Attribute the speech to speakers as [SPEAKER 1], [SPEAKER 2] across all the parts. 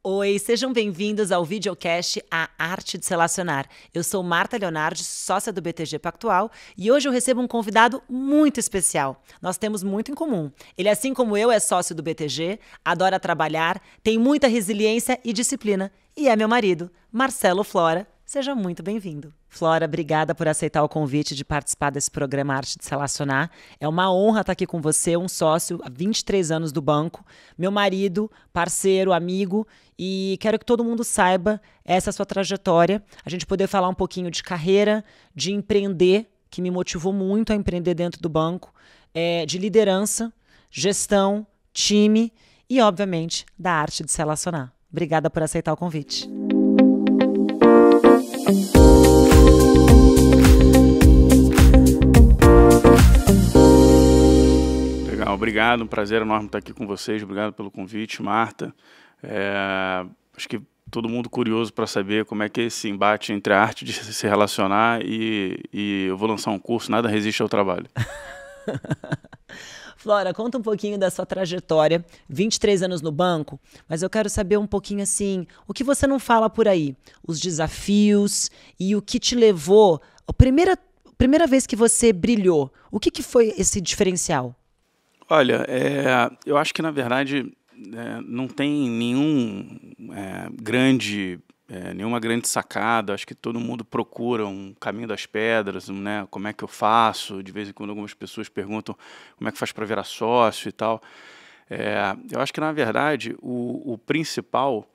[SPEAKER 1] Oi, sejam bem-vindos ao videocast A Arte de Se Relacionar. Eu sou Marta Leonardi, sócia do BTG Pactual, e hoje eu recebo um convidado muito especial. Nós temos muito em comum. Ele, assim como eu, é sócio do BTG, adora trabalhar, tem muita resiliência e disciplina, e é meu marido, Marcelo Flora. Seja muito bem-vindo. Flora, obrigada por aceitar o convite de participar desse programa Arte de Se Relacionar. É uma honra estar aqui com você, um sócio há 23 anos do banco, meu marido, parceiro, amigo, e quero que todo mundo saiba essa sua trajetória, a gente poder falar um pouquinho de carreira, de empreender, que me motivou muito a empreender dentro do banco, de liderança, gestão, time e, obviamente, da arte de se relacionar. Obrigada por aceitar o convite.
[SPEAKER 2] Legal, obrigado, um prazer enorme estar aqui com vocês, obrigado pelo convite, Marta. Acho que todo mundo curioso para saber como é que é esse embate entre a arte de se relacionar e eu vou lançar um curso, Nada Resiste ao Trabalho.
[SPEAKER 1] Flora, conta um pouquinho da sua trajetória, 23 anos no banco, mas eu quero saber um pouquinho assim, o que você não fala por aí, os desafios e o que te levou, a primeira vez que você brilhou, o que foi esse diferencial?
[SPEAKER 2] Olha, eu acho que na verdade não tem nenhuma grande sacada. Acho que todo mundo procura um caminho das pedras, né? Como é que eu faço? De vez em quando algumas pessoas perguntam como é que faz para virar sócio e tal. Eu acho que na verdade o principal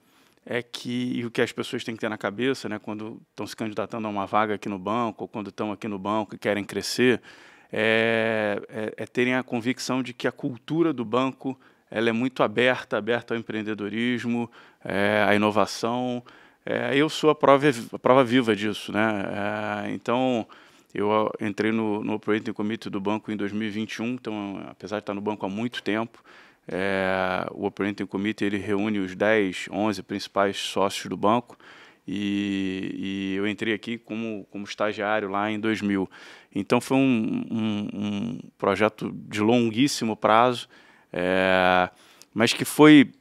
[SPEAKER 2] é que, e o que as pessoas têm que ter na cabeça, né, quando estão se candidatando a uma vaga aqui no banco, ou quando estão aqui no banco e querem crescer, terem a convicção de que a cultura do banco ela é muito aberta ao empreendedorismo, à inovação. Eu sou a prova viva disso, né? Então, eu entrei no Operating Committee do banco em 2021, então, apesar de estar no banco há muito tempo, o Operating Committee ele reúne os 10, 11 principais sócios do banco, e eu entrei aqui como estagiário lá em 2000. Então foi um projeto de longuíssimo prazo, mas que foi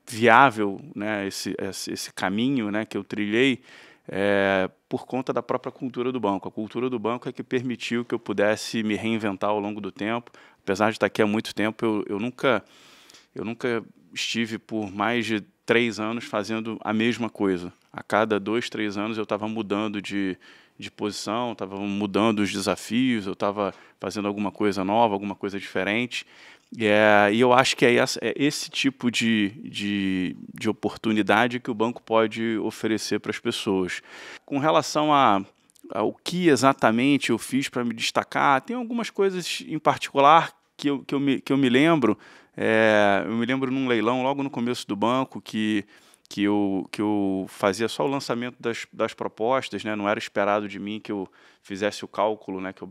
[SPEAKER 2] viável, né, esse caminho, né, que eu trilhei por conta da própria cultura do banco. A cultura do banco é que permitiu que eu pudesse me reinventar ao longo do tempo. Apesar de estar aqui há muito tempo, eu nunca estive por mais de 3 anos fazendo a mesma coisa. A cada 2, 3 anos eu estava mudando de posição, estava mudando os desafios, eu estava fazendo alguma coisa nova, alguma coisa diferente. E eu acho que é esse tipo de oportunidade que o banco pode oferecer para as pessoas. Com relação ao que exatamente eu fiz para me destacar, tem algumas coisas em particular que eu me lembro. Eu me lembro num leilão logo no começo do banco que eu fazia só o lançamento das propostas, né? Não era esperado de mim que eu fizesse o cálculo, né? Que eu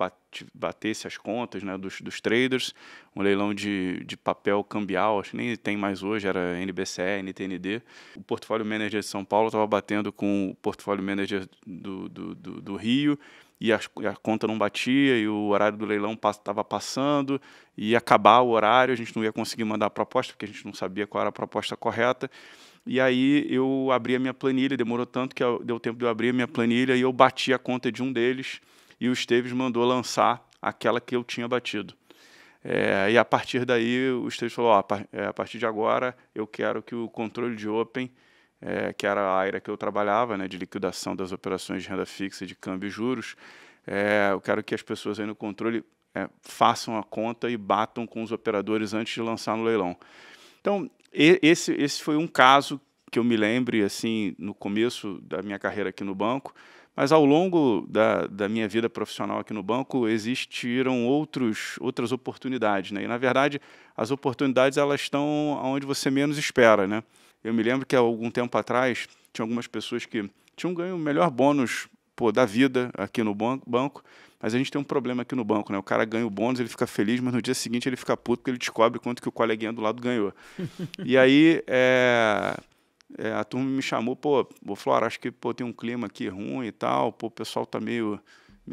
[SPEAKER 2] batesse as contas, né? dos traders. Um leilão de papel cambial, acho que nem tem mais hoje, era NBCE, NTND. O portfólio manager de São Paulo estava batendo com o portfólio manager do Rio, e a conta não batia, e o horário do leilão estava passando, e ia acabar o horário, a gente não ia conseguir mandar a proposta, porque a gente não sabia qual era a proposta correta. E aí eu abri a minha planilha, demorou tanto que deu tempo de eu abrir a minha planilha, e eu bati a conta de um deles, e o Esteves mandou lançar aquela que eu tinha batido. E a partir daí o Esteves falou, a partir de agora eu quero que o controle de Open, que era a área que eu trabalhava, né, de liquidação das operações de renda fixa, de câmbio e juros, eu quero que as pessoas aí no controle façam a conta e batam com os operadores antes de lançar no leilão. Então, esse foi um caso que eu me lembre, assim, no começo da minha carreira aqui no banco, mas ao longo da minha vida profissional aqui no banco existiram outras oportunidades, né? E, na verdade, as oportunidades elas estão onde você menos espera, né? Eu me lembro que há algum tempo atrás tinha algumas pessoas que tinham ganho o melhor bônus da vida aqui no banco, mas a gente tem um problema aqui no banco, né? O cara ganha o bônus, ele fica feliz, mas no dia seguinte ele fica puto porque ele descobre quanto que o coleguinha do lado ganhou. E aí a turma me chamou, Flora, acho que tem um clima aqui ruim e tal, o pessoal tá meio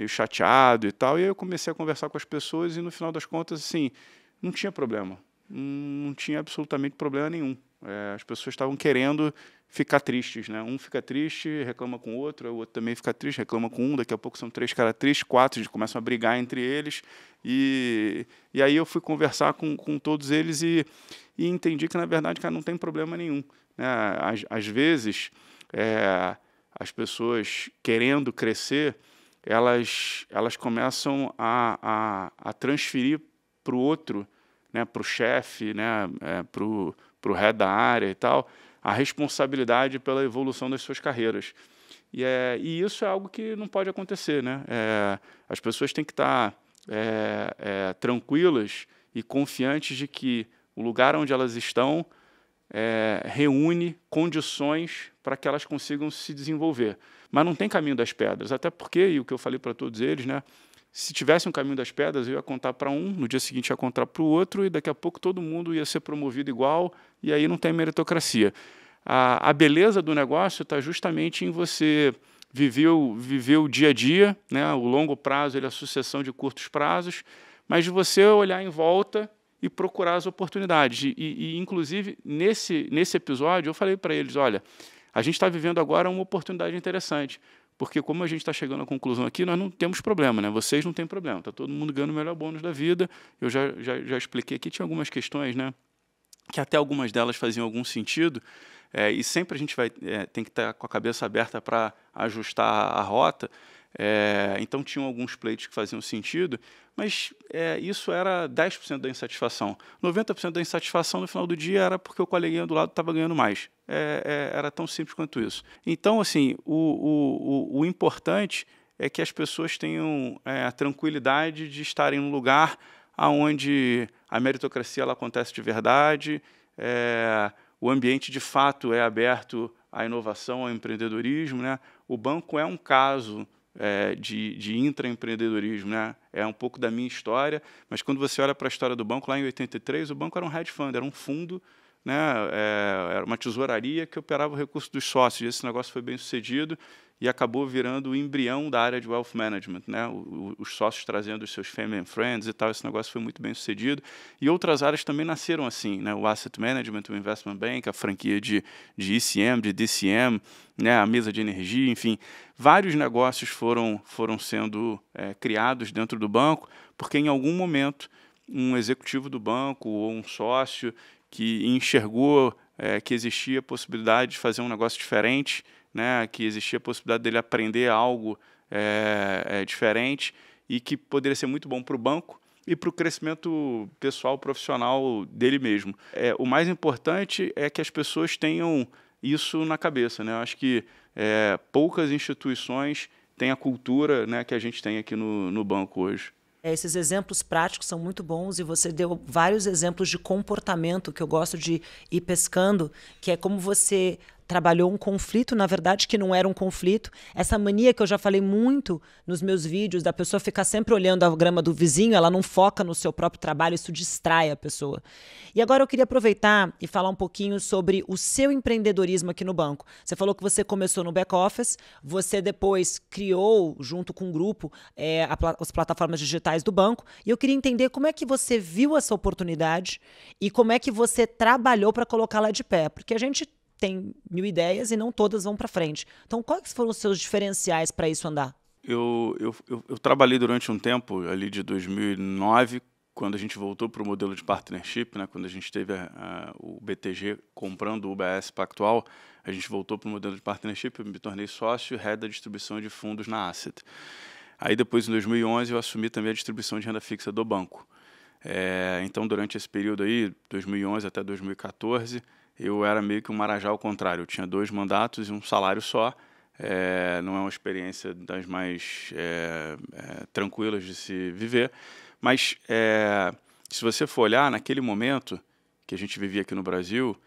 [SPEAKER 2] chateado e tal. E aí eu comecei a conversar com as pessoas e no final das contas, assim, não tinha problema. Não tinha absolutamente problema nenhum. As pessoas estavam querendo ficar tristes, né? Um fica triste, reclama com o outro também fica triste, reclama com um, daqui a pouco são 3 caras tristes, 4, eles começam a brigar entre eles, e aí eu fui conversar com todos eles e entendi que, na verdade, cara, não tem problema nenhum, né? Às vezes, as pessoas querendo crescer, elas começam a transferir para o outro, né, para o chefe, né, para o head da área e tal, a responsabilidade pela evolução das suas carreiras. E isso é algo que não pode acontecer, né? As pessoas têm que estar tranquilas e confiantes de que o lugar onde elas estão reúne condições para que elas consigam se desenvolver. Mas não tem caminho das pedras, até porque, e o que eu falei para todos eles, né, se tivesse um caminho das pedras, eu ia contar para um, no dia seguinte ia contar para o outro, e daqui a pouco todo mundo ia ser promovido igual, e aí não tem meritocracia. A beleza do negócio está justamente em você viver o dia a dia, né? O longo prazo ele é a sucessão de curtos prazos, mas de você olhar em volta e procurar as oportunidades. Inclusive, nesse episódio, eu falei para eles, olha, a gente está vivendo agora uma oportunidade interessante, porque como a gente está chegando à conclusão aqui, nós não temos problema, né? Vocês não têm problema, está todo mundo ganhando o melhor bônus da vida. Eu já expliquei aqui, tinha algumas questões, né, que até algumas delas faziam algum sentido, e sempre a gente tem que estar com a cabeça aberta para ajustar a rota. Então tinham alguns pleitos que faziam sentido, mas isso era 10% da insatisfação. 90% da insatisfação no final do dia era porque o coleguinha do lado estava ganhando mais. Era tão simples quanto isso. Então, assim, o importante é que as pessoas tenham a tranquilidade de estarem num lugar onde a meritocracia ela acontece de verdade, o ambiente de fato é aberto à inovação, ao empreendedorismo, né? O banco é um caso de intraempreendedorismo, né? É um pouco da minha história, mas quando você olha para a história do banco, lá em 83, o banco era um hedge fund, era um fundo, né? Era uma tesouraria que operava o recurso dos sócios, e esse negócio foi bem sucedido e acabou virando o embrião da área de wealth management, né? Os sócios trazendo os seus family and friends e tal, esse negócio foi muito bem sucedido, e outras áreas também nasceram assim, né? O asset management, o investment bank, a franquia de ECM, de DCM, né? A mesa de energia, enfim, vários negócios foram sendo criados dentro do banco, porque em algum momento um executivo do banco ou um sócio que enxergou que existia a possibilidade de fazer um negócio diferente, né, que existia a possibilidade dele aprender algo diferente e que poderia ser muito bom para o banco e para o crescimento pessoal, profissional dele mesmo. O mais importante é que as pessoas tenham isso na cabeça, né? Eu acho que poucas instituições têm a cultura, né, que a gente tem aqui no banco hoje.
[SPEAKER 1] Esses exemplos práticos são muito bons e você deu vários exemplos de comportamento que eu gosto de ir pescando, que é como você trabalhou um conflito, na verdade, que não era um conflito. Essa mania que eu já falei muito nos meus vídeos, da pessoa ficar sempre olhando a grama do vizinho, ela não foca no seu próprio trabalho, isso distrai a pessoa. E agora eu queria aproveitar e falar um pouquinho sobre o seu empreendedorismo aqui no banco. Você falou que você começou no back-office, você depois criou, junto com um grupo, as plataformas digitais do banco, e eu queria entender como é que você viu essa oportunidade e como é que você trabalhou para colocá-la de pé, porque a gente tem 1000 ideias e não todas vão para frente. Então, quais foram os seus diferenciais para isso andar?
[SPEAKER 2] Eu trabalhei durante um tempo, ali de 2009, quando a gente voltou para o modelo de partnership, né, quando a gente teve o BTG comprando o UBS Pactual, a gente voltou para o modelo de partnership, eu me tornei sócio e head da distribuição de fundos na Asset. Aí depois, em 2011, eu assumi também a distribuição de renda fixa do banco. Então, durante esse período aí, 2011 até 2014, eu era meio que um marajá ao contrário. Eu tinha 2 mandatos e um salário só. Não é uma experiência das mais tranquilas de se viver. Mas, se você for olhar, naquele momento que a gente vivia aqui no Brasil,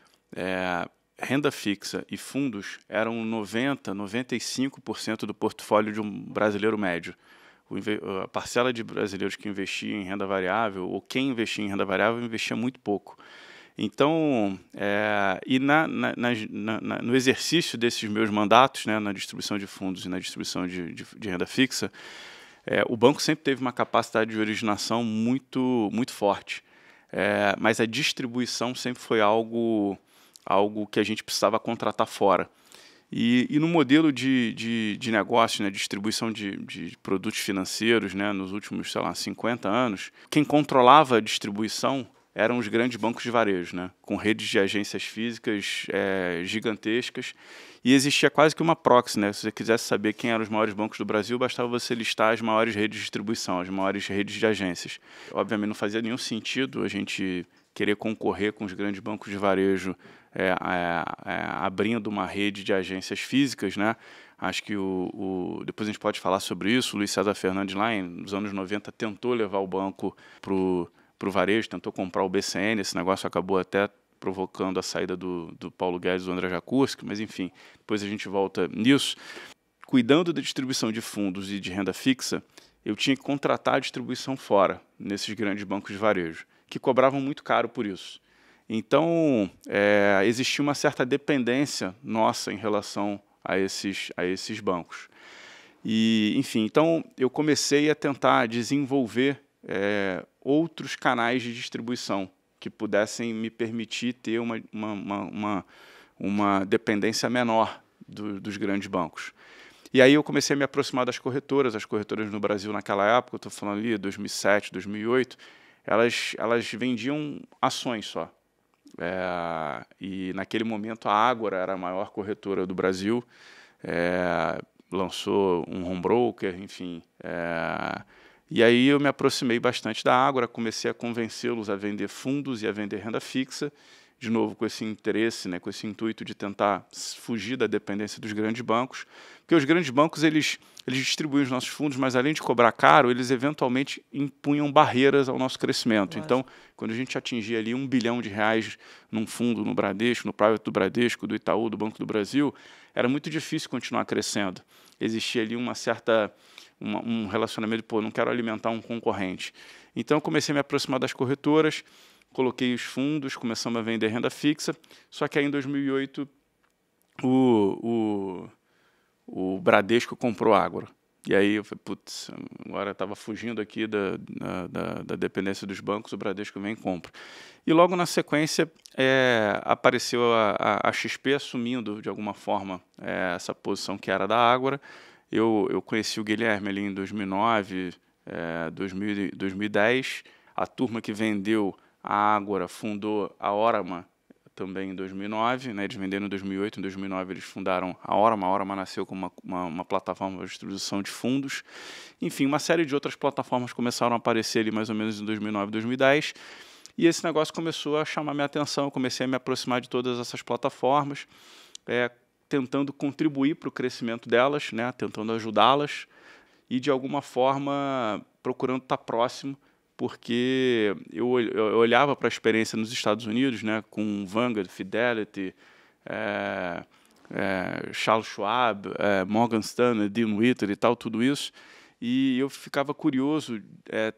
[SPEAKER 2] renda fixa e fundos eram 95% do portfólio de um brasileiro médio. A parcela de brasileiros que investiam em renda variável, ou quem investia em renda variável, investia muito pouco. Então, no exercício desses meus mandatos, né, na distribuição de fundos e na distribuição de renda fixa, o banco sempre teve uma capacidade de originação muito, muito forte, mas a distribuição sempre foi algo algo que a gente precisava contratar fora. E no modelo de negócio, né, distribuição de produtos financeiros, né, nos últimos, sei lá, 50 anos, quem controlava a distribuição eram os grandes bancos de varejo, né, com redes de agências físicas gigantescas, e existia quase que uma proxy, né, se você quisesse saber quem eram os maiores bancos do Brasil, bastava você listar as maiores redes de distribuição, as maiores redes de agências. Obviamente não fazia nenhum sentido a gente querer concorrer com os grandes bancos de varejo abrindo uma rede de agências físicas, né? Acho que depois a gente pode falar sobre isso. O Luiz César Fernandes, lá nos anos 90, tentou levar o banco para o varejo, tentou comprar o BCN, esse negócio acabou até provocando a saída do Paulo Guedes e do André Jacuzzi, mas enfim, depois a gente volta nisso. Cuidando da distribuição de fundos e de renda fixa, eu tinha que contratar a distribuição fora, nesses grandes bancos de varejo, que cobravam muito caro por isso. Então, existia uma certa dependência nossa em relação a esses bancos. E, enfim, então eu comecei a tentar desenvolver outros canais de distribuição que pudessem me permitir ter uma dependência menor dos grandes bancos. E aí eu comecei a me aproximar das corretoras. As corretoras no Brasil naquela época, eu estou falando ali 2007, 2008, elas vendiam ações só. E naquele momento a Ágora era a maior corretora do Brasil, lançou um home broker, enfim. E aí eu me aproximei bastante da Ágora, comecei a convencê-los a vender fundos e a vender renda fixa, de novo com esse interesse, né, com esse intuito de tentar fugir da dependência dos grandes bancos, porque os grandes bancos eles distribuem os nossos fundos, mas além de cobrar caro, eles eventualmente impunham barreiras ao nosso crescimento. Lógico. Então, quando a gente atingia ali R$1 bilhão num fundo, no Bradesco, no private do Bradesco, do Itaú, do Banco do Brasil, era muito difícil continuar crescendo. Existia ali um relacionamento de, não quero alimentar um concorrente. Então, eu comecei a me aproximar das corretoras, coloquei os fundos, começamos a vender renda fixa, só que aí em 2008 o Bradesco comprou a Ágora. E aí eu falei, putz, agora estava fugindo aqui da dependência dos bancos, o Bradesco vem e compra. E logo na sequência apareceu a XP assumindo de alguma forma essa posição que era da Ágora. Eu conheci o Guilherme ali em 2009, 2010, a turma que vendeu a Ágora fundou a Orama também em 2009, né? Eles venderam em 2008, em 2009 eles fundaram a Orama. A Orama nasceu como uma plataforma de distribuição de fundos. Enfim, uma série de outras plataformas começaram a aparecer ali mais ou menos em 2009, 2010. E esse negócio começou a chamar minha atenção, eu comecei a me aproximar de todas essas plataformas, tentando contribuir para o crescimento delas, né? Tentando ajudá-las e, de alguma forma, procurando estar próximo, porque eu olhava para a experiência nos Estados Unidos, né, com Vanguard, Fidelity, Charles Schwab, Morgan Stanley, Dean Witter e tal, tudo isso, e eu ficava curioso,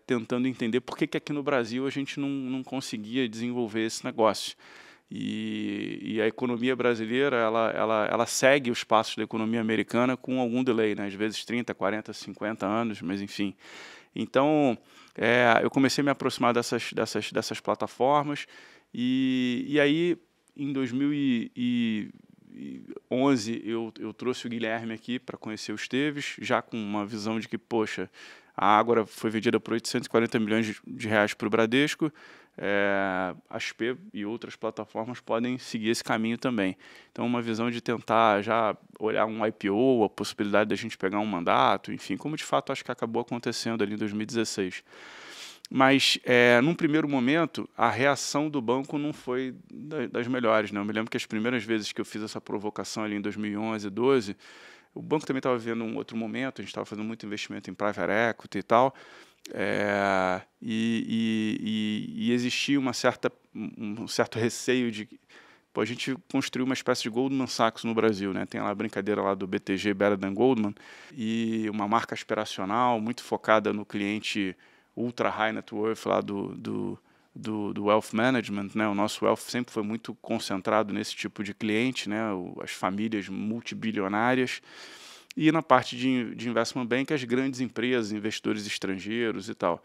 [SPEAKER 2] tentando entender por que aqui no Brasil a gente não conseguia desenvolver esse negócio. E a economia brasileira ela segue os passos da economia americana com algum delay, né, às vezes 30, 40, 50 anos, mas enfim. Então, eu comecei a me aproximar dessas plataformas e aí, em 2011, eu trouxe o Guilherme aqui para conhecer o Esteves, já com uma visão de que, poxa, a Ágora foi vendida por 840 milhões de reais para o Bradesco, a XP e outras plataformas podem seguir esse caminho também. Então, uma visão de tentar já olhar um IPO, a possibilidade da gente pegar um mandato, enfim, como de fato acho que acabou acontecendo ali em 2016. Mas, num primeiro momento, a reação do banco não foi das melhores, né? Eu me lembro que as primeiras vezes que eu fiz essa provocação ali em 2011, 2012, o banco também estava vivendo um outro momento, a gente estava fazendo muito investimento em private equity e tal, e existia um certo receio de que a gente construiu uma espécie de Goldman Sachs no Brasil, né? Tem lá a brincadeira lá do BTG, Better Than Goldman, e uma marca aspiracional muito focada no cliente ultra high net worth lá do wealth management, né? O nosso wealth sempre foi muito concentrado nesse tipo de cliente, né? As famílias multibilionárias, e na parte de investment bank, as grandes empresas, investidores estrangeiros e tal.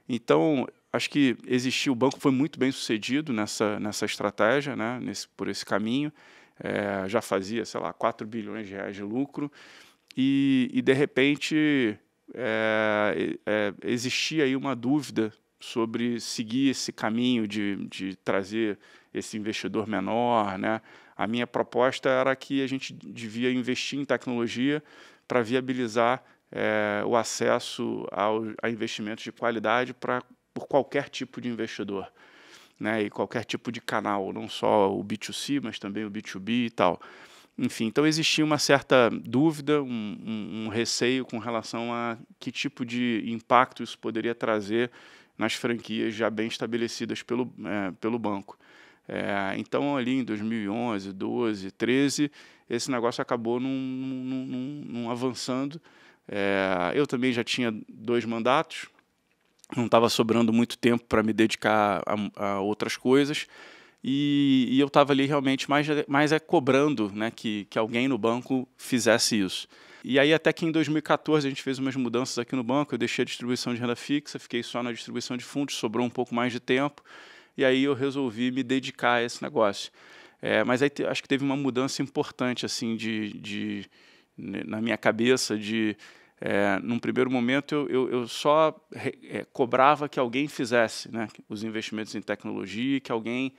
[SPEAKER 2] Então, acho que o banco foi muito bem sucedido nessa estratégia, né, por esse caminho. Já fazia, sei lá, 4 bilhões de reais de lucro e de repente, existia aí uma dúvida sobre seguir esse caminho de trazer esse investidor menor, né? A minha proposta era que a gente devia investir em tecnologia para viabilizar o acesso a investimentos de qualidade por qualquer tipo de investidor, né? E qualquer tipo de canal, não só o B2C, mas também o B2B e tal. Enfim, então existia uma certa dúvida, um receio com relação a que tipo de impacto isso poderia trazer nas franquias já bem estabelecidas pelo banco. Então, ali em 2011, 12, 13, esse negócio acabou não avançando. Eu também já tinha 2 mandatos, não estava sobrando muito tempo para me dedicar a outras coisas, e eu estava ali realmente mais cobrando, né, que alguém no banco fizesse isso. E aí até que em 2014 a gente fez umas mudanças aqui no banco, eu deixei a distribuição de renda fixa, fiquei só na distribuição de fundos, sobrou um pouco mais de tempo, e aí eu resolvi me dedicar a esse negócio. Mas aí acho que teve uma mudança importante assim na minha cabeça num primeiro momento eu só cobrava que alguém fizesse, né, os investimentos em tecnologia, que alguém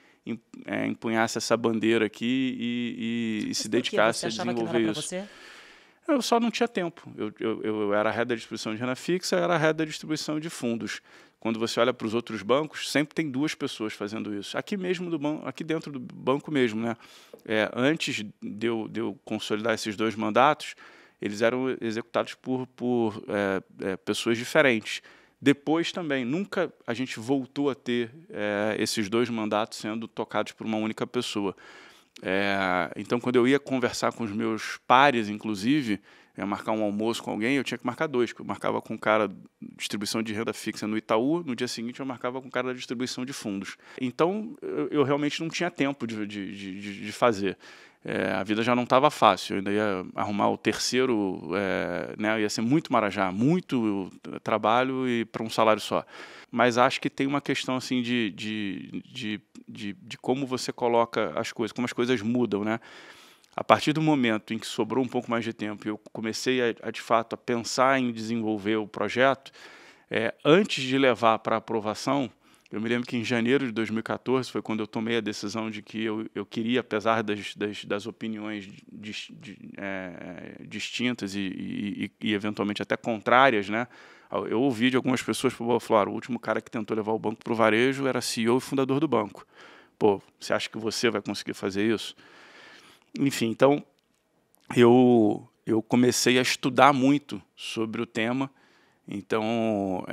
[SPEAKER 2] empunhasse essa bandeira aqui e se dedicasse a desenvolver isso.
[SPEAKER 1] Você?
[SPEAKER 2] Eu só não tinha tempo. Eu era head da distribuição de renda fixa, eu era head da distribuição de fundos. Quando você olha para os outros bancos, sempre tem 2 pessoas fazendo isso. Aqui mesmo aqui dentro do banco mesmo, né? Antes de eu consolidar esses 2 mandatos, eles eram executados por pessoas diferentes. Depois também, nunca a gente voltou a ter esses 2 mandatos sendo tocados por uma única pessoa. Então, quando eu ia conversar com os meus pares, inclusive, marcar um almoço com alguém, eu tinha que marcar 2, porque eu marcava com o cara de distribuição de renda fixa no Itaú, no dia seguinte eu marcava com o cara da distribuição de fundos. Então, eu realmente não tinha tempo de fazer. A vida já não estava fácil, eu ainda ia arrumar o terceiro, né, ia ser muito marajá, muito trabalho e para um salário só. Mas acho que tem uma questão assim de como você coloca as coisas, como as coisas mudam, né? A partir do momento em que sobrou um pouco mais de tempo e eu comecei de fato a pensar em desenvolver o projeto, antes de levar para aprovação, eu me lembro que em janeiro de 2014 foi quando eu tomei a decisão de que eu queria, apesar das opiniões distintas e eventualmente até contrárias, né? Eu ouvi de algumas pessoas que falaram: o último cara que tentou levar o banco para o varejo era CEO e fundador do banco. Pô, você acha que você vai conseguir fazer isso? Enfim, então eu comecei a estudar muito sobre o tema. Então,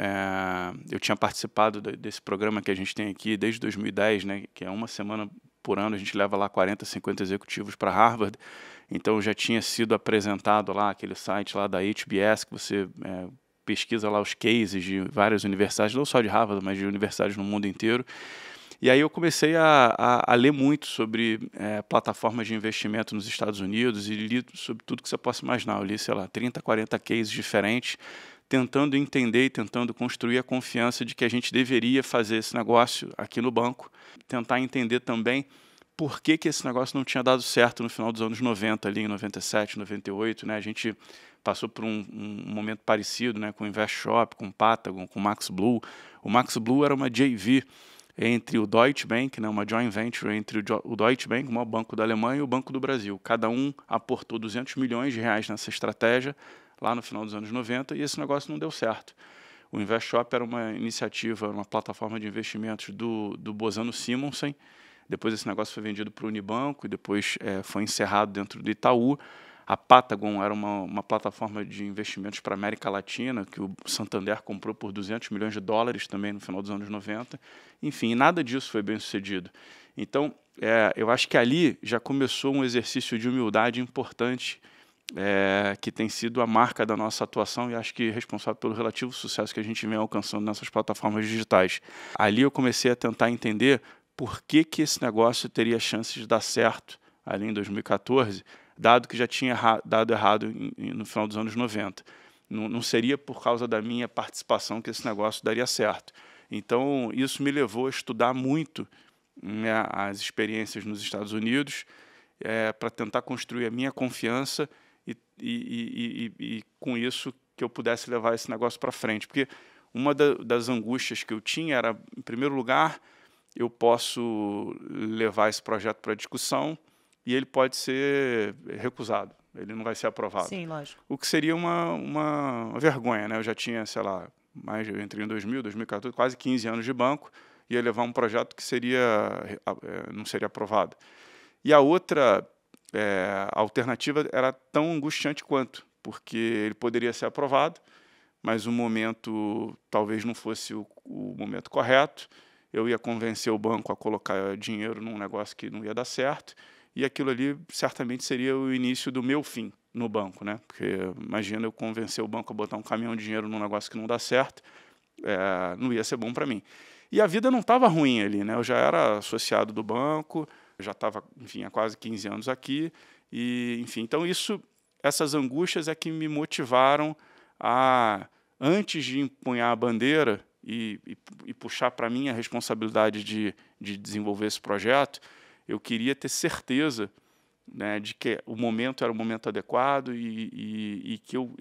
[SPEAKER 2] eu tinha participado desse programa que a gente tem aqui desde 2010, né, que é uma semana por ano, a gente leva lá 40, 50 executivos para Harvard. Então, eu já tinha sido apresentado lá, aquele site lá da HBS, que você pesquisa lá os cases de várias universidades, não só de Harvard, mas de universidades no mundo inteiro. E aí eu comecei a ler muito sobre plataformas de investimento nos Estados Unidos e li sobre tudo que você possa imaginar. Eu li, sei lá, 30, 40 cases diferentes, tentando entender e tentando construir a confiança de que a gente deveria fazer esse negócio aqui no banco. Tentar entender também por que esse negócio não tinha dado certo no final dos anos 90, ali em 97, 98. Né? A gente passou por um momento parecido, né, com o InvestShop, com o Patagon, com o Max Blue. O Max Blue era uma JV entre o Deutsche Bank, né, uma joint venture entre o Deutsche Bank, o maior banco da Alemanha, e o Banco do Brasil. Cada um aportou 200 milhões de reais nessa estratégia lá no final dos anos 90 e esse negócio não deu certo. O InvestShop era uma iniciativa, uma plataforma de investimentos do Bozano Simonsen. Depois esse negócio foi vendido para o Unibanco e depois foi encerrado dentro do Itaú. A Patagon era uma plataforma de investimentos para a América Latina, que o Santander comprou por 200 milhões de dólares também no final dos anos 90. Enfim, nada disso foi bem sucedido. Então, eu acho que ali já começou um exercício de humildade importante, que tem sido a marca da nossa atuação e acho que responsável pelo relativo sucesso que a gente vem alcançando nessas plataformas digitais. Ali eu comecei a tentar entender por que esse negócio teria chances de dar certo ali em 2014, dado que já tinha dado errado no final dos anos 90. Não seria por causa da minha participação que esse negócio daria certo. Então, isso me levou a estudar muito, né, as experiências nos Estados Unidos, para tentar construir a minha confiança e com isso que eu pudesse levar esse negócio para frente. Porque uma das angústias que eu tinha era, em primeiro lugar, eu posso levar esse projeto para discussão e ele pode ser recusado, ele não vai ser aprovado.
[SPEAKER 1] Sim, lógico.
[SPEAKER 2] O que seria uma vergonha, né? Eu já tinha, sei lá, eu entrei em 2000, 2014, quase 15 anos de banco, ia levar um projeto que não seria aprovado. E a outra alternativa era tão angustiante quanto, porque ele poderia ser aprovado, mas o momento talvez não fosse o momento correto, eu ia convencer o banco a colocar dinheiro num negócio que não ia dar certo, e aquilo ali certamente seria o início do meu fim no banco, né? Porque imagina eu convencer o banco a botar um caminhão de dinheiro num negócio que não dá certo, não ia ser bom para mim. E a vida não estava ruim ali, né? Eu já era associado do banco, já estava, enfim, há quase 15 anos aqui, e, enfim, então essas angústias é que me motivaram a, antes de empunhar a bandeira e puxar para mim a responsabilidade de desenvolver esse projeto, eu queria ter certeza, né, de que o momento era o momento adequado e que eu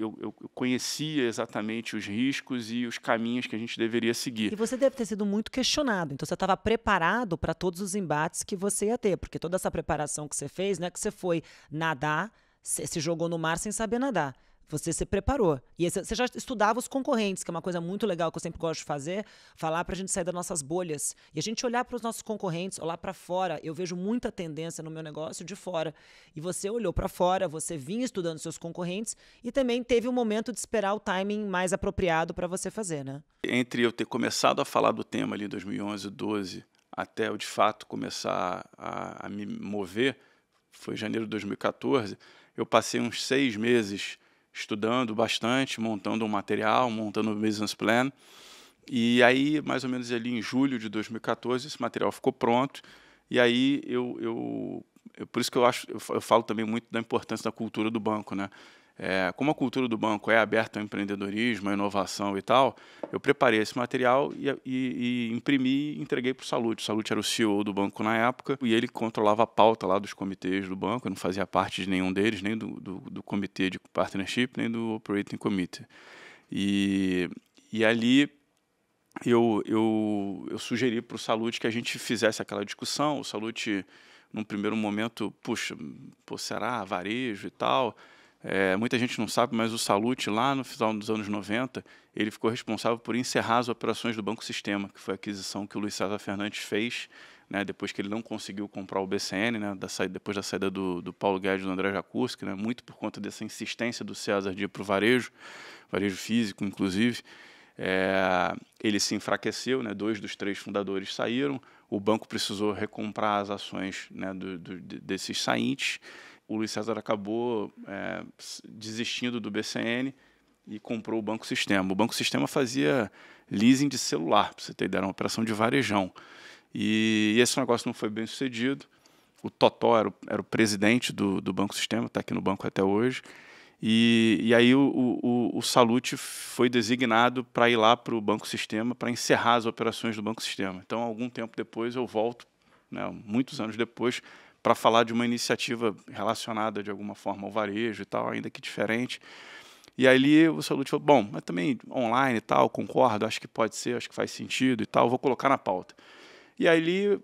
[SPEAKER 2] conhecia exatamente os riscos e os caminhos que a gente deveria seguir.
[SPEAKER 1] E você deve ter sido muito questionado, então você estava preparado para todos os embates que você ia ter, porque toda essa preparação que você fez, não é que você foi nadar, se jogou no mar sem saber nadar. Você se preparou. E você já estudava os concorrentes, que é uma coisa muito legal que eu sempre gosto de fazer, falar para a gente sair das nossas bolhas. E a gente olhar para os nossos concorrentes, olhar para fora. Eu vejo muita tendência no meu negócio de fora. E você olhou para fora, você vinha estudando seus concorrentes e também teve um momento de esperar o timing mais apropriado para você fazer, né?
[SPEAKER 2] Entre eu ter começado a falar do tema ali em 2011, 2012, até eu de fato começar a me mover, foi janeiro de 2014, eu passei uns 6 meses estudando bastante, montando um material, montando um business plan. E aí, mais ou menos ali em julho de 2014, esse material ficou pronto. E aí, por isso que eu falo também muito da importância da cultura do banco, né? Como a cultura do banco é aberta ao empreendedorismo, à inovação e tal, eu preparei esse material e imprimi e entreguei para o Salute. O Salute era o CEO do banco na época e ele controlava a pauta lá dos comitês do banco. Eu não fazia parte de nenhum deles, nem do comitê de partnership, nem do operating committee. E ali eu sugeri para o Salute que a gente fizesse aquela discussão. O Salute, num primeiro momento, puxa, será varejo e tal? Muita gente não sabe, mas o Salute, lá no final dos anos 90, ele ficou responsável por encerrar as operações do Banco Sistema, que foi a aquisição que o Luiz César Fernandes fez, né, depois que ele não conseguiu comprar o BCN, né, depois da saída do Paulo Guedes e do André Jacurski, né, muito por conta dessa insistência do César de ir para o varejo físico, inclusive. Ele se enfraqueceu, né, 2 dos 3 fundadores saíram, o banco precisou recomprar as ações, né, desses saintes. O Luiz César acabou desistindo do BCN e comprou o Banco Sistema. O Banco Sistema fazia leasing de celular, para você ter ideia, era uma operação de varejão. E esse negócio não foi bem sucedido. O Totó era o presidente do Banco Sistema, está aqui no banco até hoje. E aí o Salute foi designado para ir lá para o Banco Sistema para encerrar as operações do Banco Sistema. Então, algum tempo depois, eu volto, né, muitos anos depois, para falar de uma iniciativa relacionada de alguma forma ao varejo e tal, ainda que diferente. E ali o Salute falou, bom, mas também online e tal, concordo, acho que pode ser, acho que faz sentido e tal, vou colocar na pauta. E aí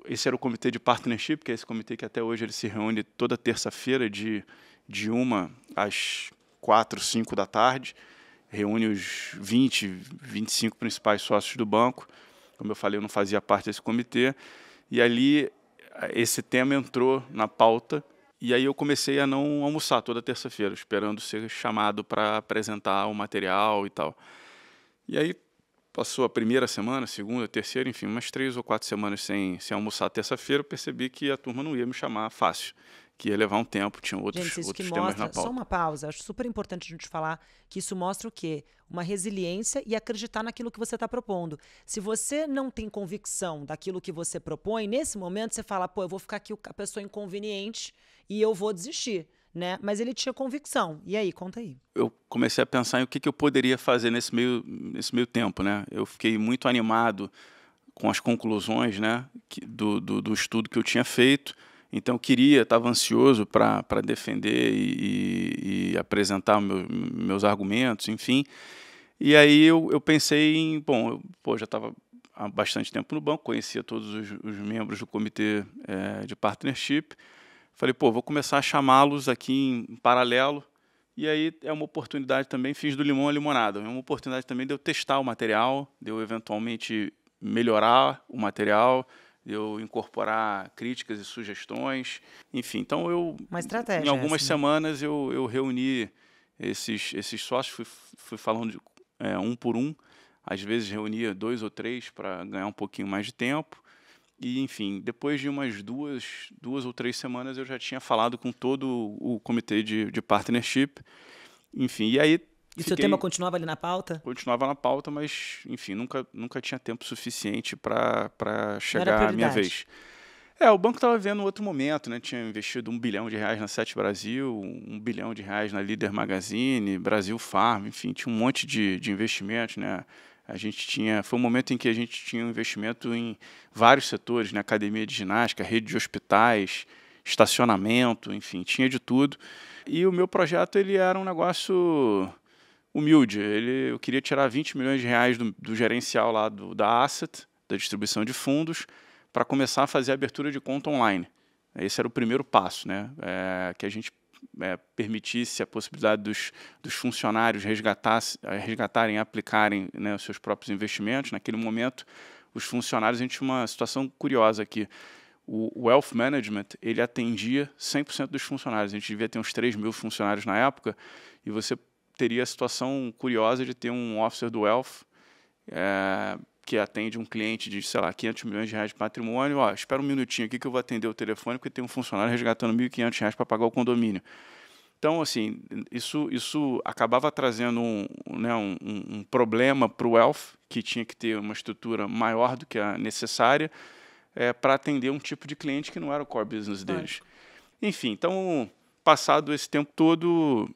[SPEAKER 2] esse era o comitê de partnership, que é esse comitê que até hoje ele se reúne toda terça-feira de 1 às 4, 5 da tarde, reúne os 20, 25 principais sócios do banco. Como eu falei, eu não fazia parte desse comitê. E ali esse tema entrou na pauta e aí eu comecei a não almoçar toda terça-feira, esperando ser chamado para apresentar o material e tal. E aí passou a primeira semana, segunda, terceira, enfim, umas 3 ou 4 semanas sem almoçar terça-feira, eu percebi que a turma não ia me chamar fácil, que ia levar um tempo, tinham outros temas na pauta.
[SPEAKER 1] Só uma pausa, acho super importante a gente falar que isso mostra o quê? Uma resiliência e acreditar naquilo que você está propondo. Se você não tem convicção daquilo que você propõe, nesse momento você fala, eu vou ficar aqui a pessoa inconveniente e eu vou desistir. né? Mas ele tinha convicção. E aí, conta aí.
[SPEAKER 2] Eu comecei a pensar em o que eu poderia fazer nesse meio tempo, né? Eu fiquei muito animado com as conclusões, né, do estudo que eu tinha feito. Então, eu estava ansioso para defender e apresentar meus argumentos, enfim. E aí eu pensei em, bom, eu já estava há bastante tempo no banco, conhecia todos os membros do comitê de partnership. Falei, vou começar a chamá-los aqui em paralelo. E aí é uma oportunidade também, fiz do limão a limonada. É uma oportunidade também de eu testar o material, de eu eventualmente melhorar o material, de eu incorporar críticas e sugestões. Enfim, então
[SPEAKER 1] Uma
[SPEAKER 2] em
[SPEAKER 1] estratégia
[SPEAKER 2] algumas
[SPEAKER 1] essa, né?
[SPEAKER 2] semanas eu reuni esses sócios, fui falando um por um. Às vezes reunia 2 ou 3 para ganhar um pouquinho mais de tempo. E, enfim, depois de umas duas ou 3 semanas, eu já tinha falado com todo o comitê de partnership. Enfim, e aí
[SPEAKER 1] E o seu tema continuava ali na pauta?
[SPEAKER 2] continuava na pauta, mas, enfim, nunca tinha tempo suficiente para
[SPEAKER 1] Não era
[SPEAKER 2] chegar a minha
[SPEAKER 1] prioridade.
[SPEAKER 2] vez. O banco estava vendo outro momento, né? Tinha investido R$ 1 bilhão na Sete Brasil, R$ 1 bilhão na Líder Magazine, Brasil Farm, enfim, tinha um monte de investimentos, né? Foi um momento em que a gente tinha um investimento em vários setores, né? Academia de ginástica, rede de hospitais, estacionamento, enfim, tinha de tudo. E o meu projeto ele era um negócio humilde. Eu queria tirar R$ 20 milhões do gerencial lá da Asset, da distribuição de fundos, para começar a fazer a abertura de conta online. Esse era o primeiro passo, né? Que a gente permitisse a possibilidade dos funcionários resgatarem e aplicarem, né, os seus próprios investimentos. Naquele momento, os funcionários, a gente tinha uma situação curiosa aqui. O Wealth Management, ele atendia 100% dos funcionários. A gente devia ter uns 3 mil funcionários na época, e você teria a situação curiosa de ter um officer do Wealth que atende um cliente de, sei lá, R$ 500 milhões de patrimônio. Espera um minutinho aqui que eu vou atender o telefone, porque tem um funcionário resgatando R$ 1.500 para pagar o condomínio. Então, assim, isso acabava trazendo um problema para o Wealth, que tinha que ter uma estrutura maior do que a necessária para atender um tipo de cliente que não era o core business deles. Enfim, então, passado esse tempo todo,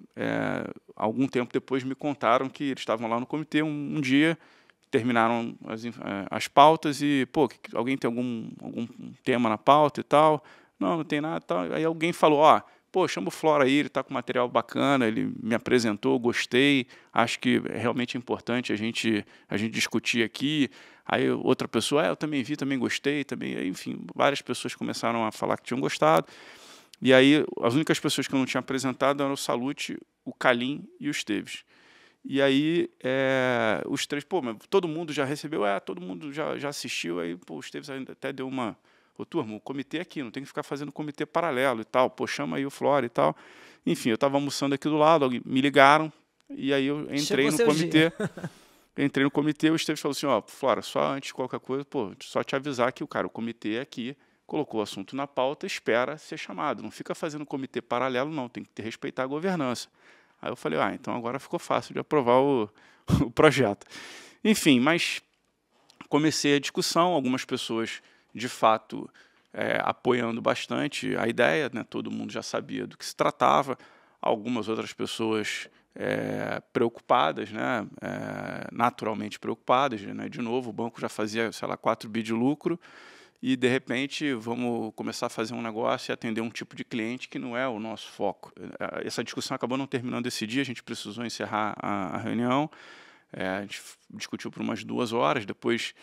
[SPEAKER 2] algum tempo depois me contaram que eles estavam lá no comitê um dia, terminaram as pautas e, alguém tem algum tema na pauta e tal? Não tem nada e tal. Aí alguém falou, chama o Flora aí, ele está com material bacana, ele me apresentou, gostei, acho que é realmente importante a gente discutir aqui. Aí outra pessoa, eu também vi, também gostei, também, enfim, várias pessoas começaram a falar que tinham gostado. E aí as únicas pessoas que eu não tinha apresentado eram o Salute, o Calim e o Esteves. E aí os três, mas todo mundo já recebeu, todo mundo já assistiu, aí o Esteves ainda até deu uma... turma, o comitê aqui, não tem que ficar fazendo comitê paralelo e tal, chama aí o Flora e tal. Enfim, eu estava almoçando aqui do lado, me ligaram, e aí eu entrei no comitê. Entrei no comitê, o Esteves falou assim, Flora, só antes de qualquer coisa, só te avisar que o comitê aqui colocou o assunto na pauta, espera ser chamado. Não fica fazendo comitê paralelo, não, tem que respeitar a governança. Aí eu falei, então agora ficou fácil de aprovar o projeto. Enfim, mas comecei a discussão, algumas pessoas, de fato, apoiando bastante a ideia, né? Todo mundo já sabia do que se tratava, algumas outras pessoas preocupadas, né? Naturalmente preocupadas, né? De novo, o banco já fazia, 4 bi de lucro, e de repente vamos começar a fazer um negócio e atender um tipo de cliente que não é o nosso foco. Essa discussão acabou não terminando esse dia, a gente precisou encerrar a reunião, a gente discutiu por umas 2 horas, depois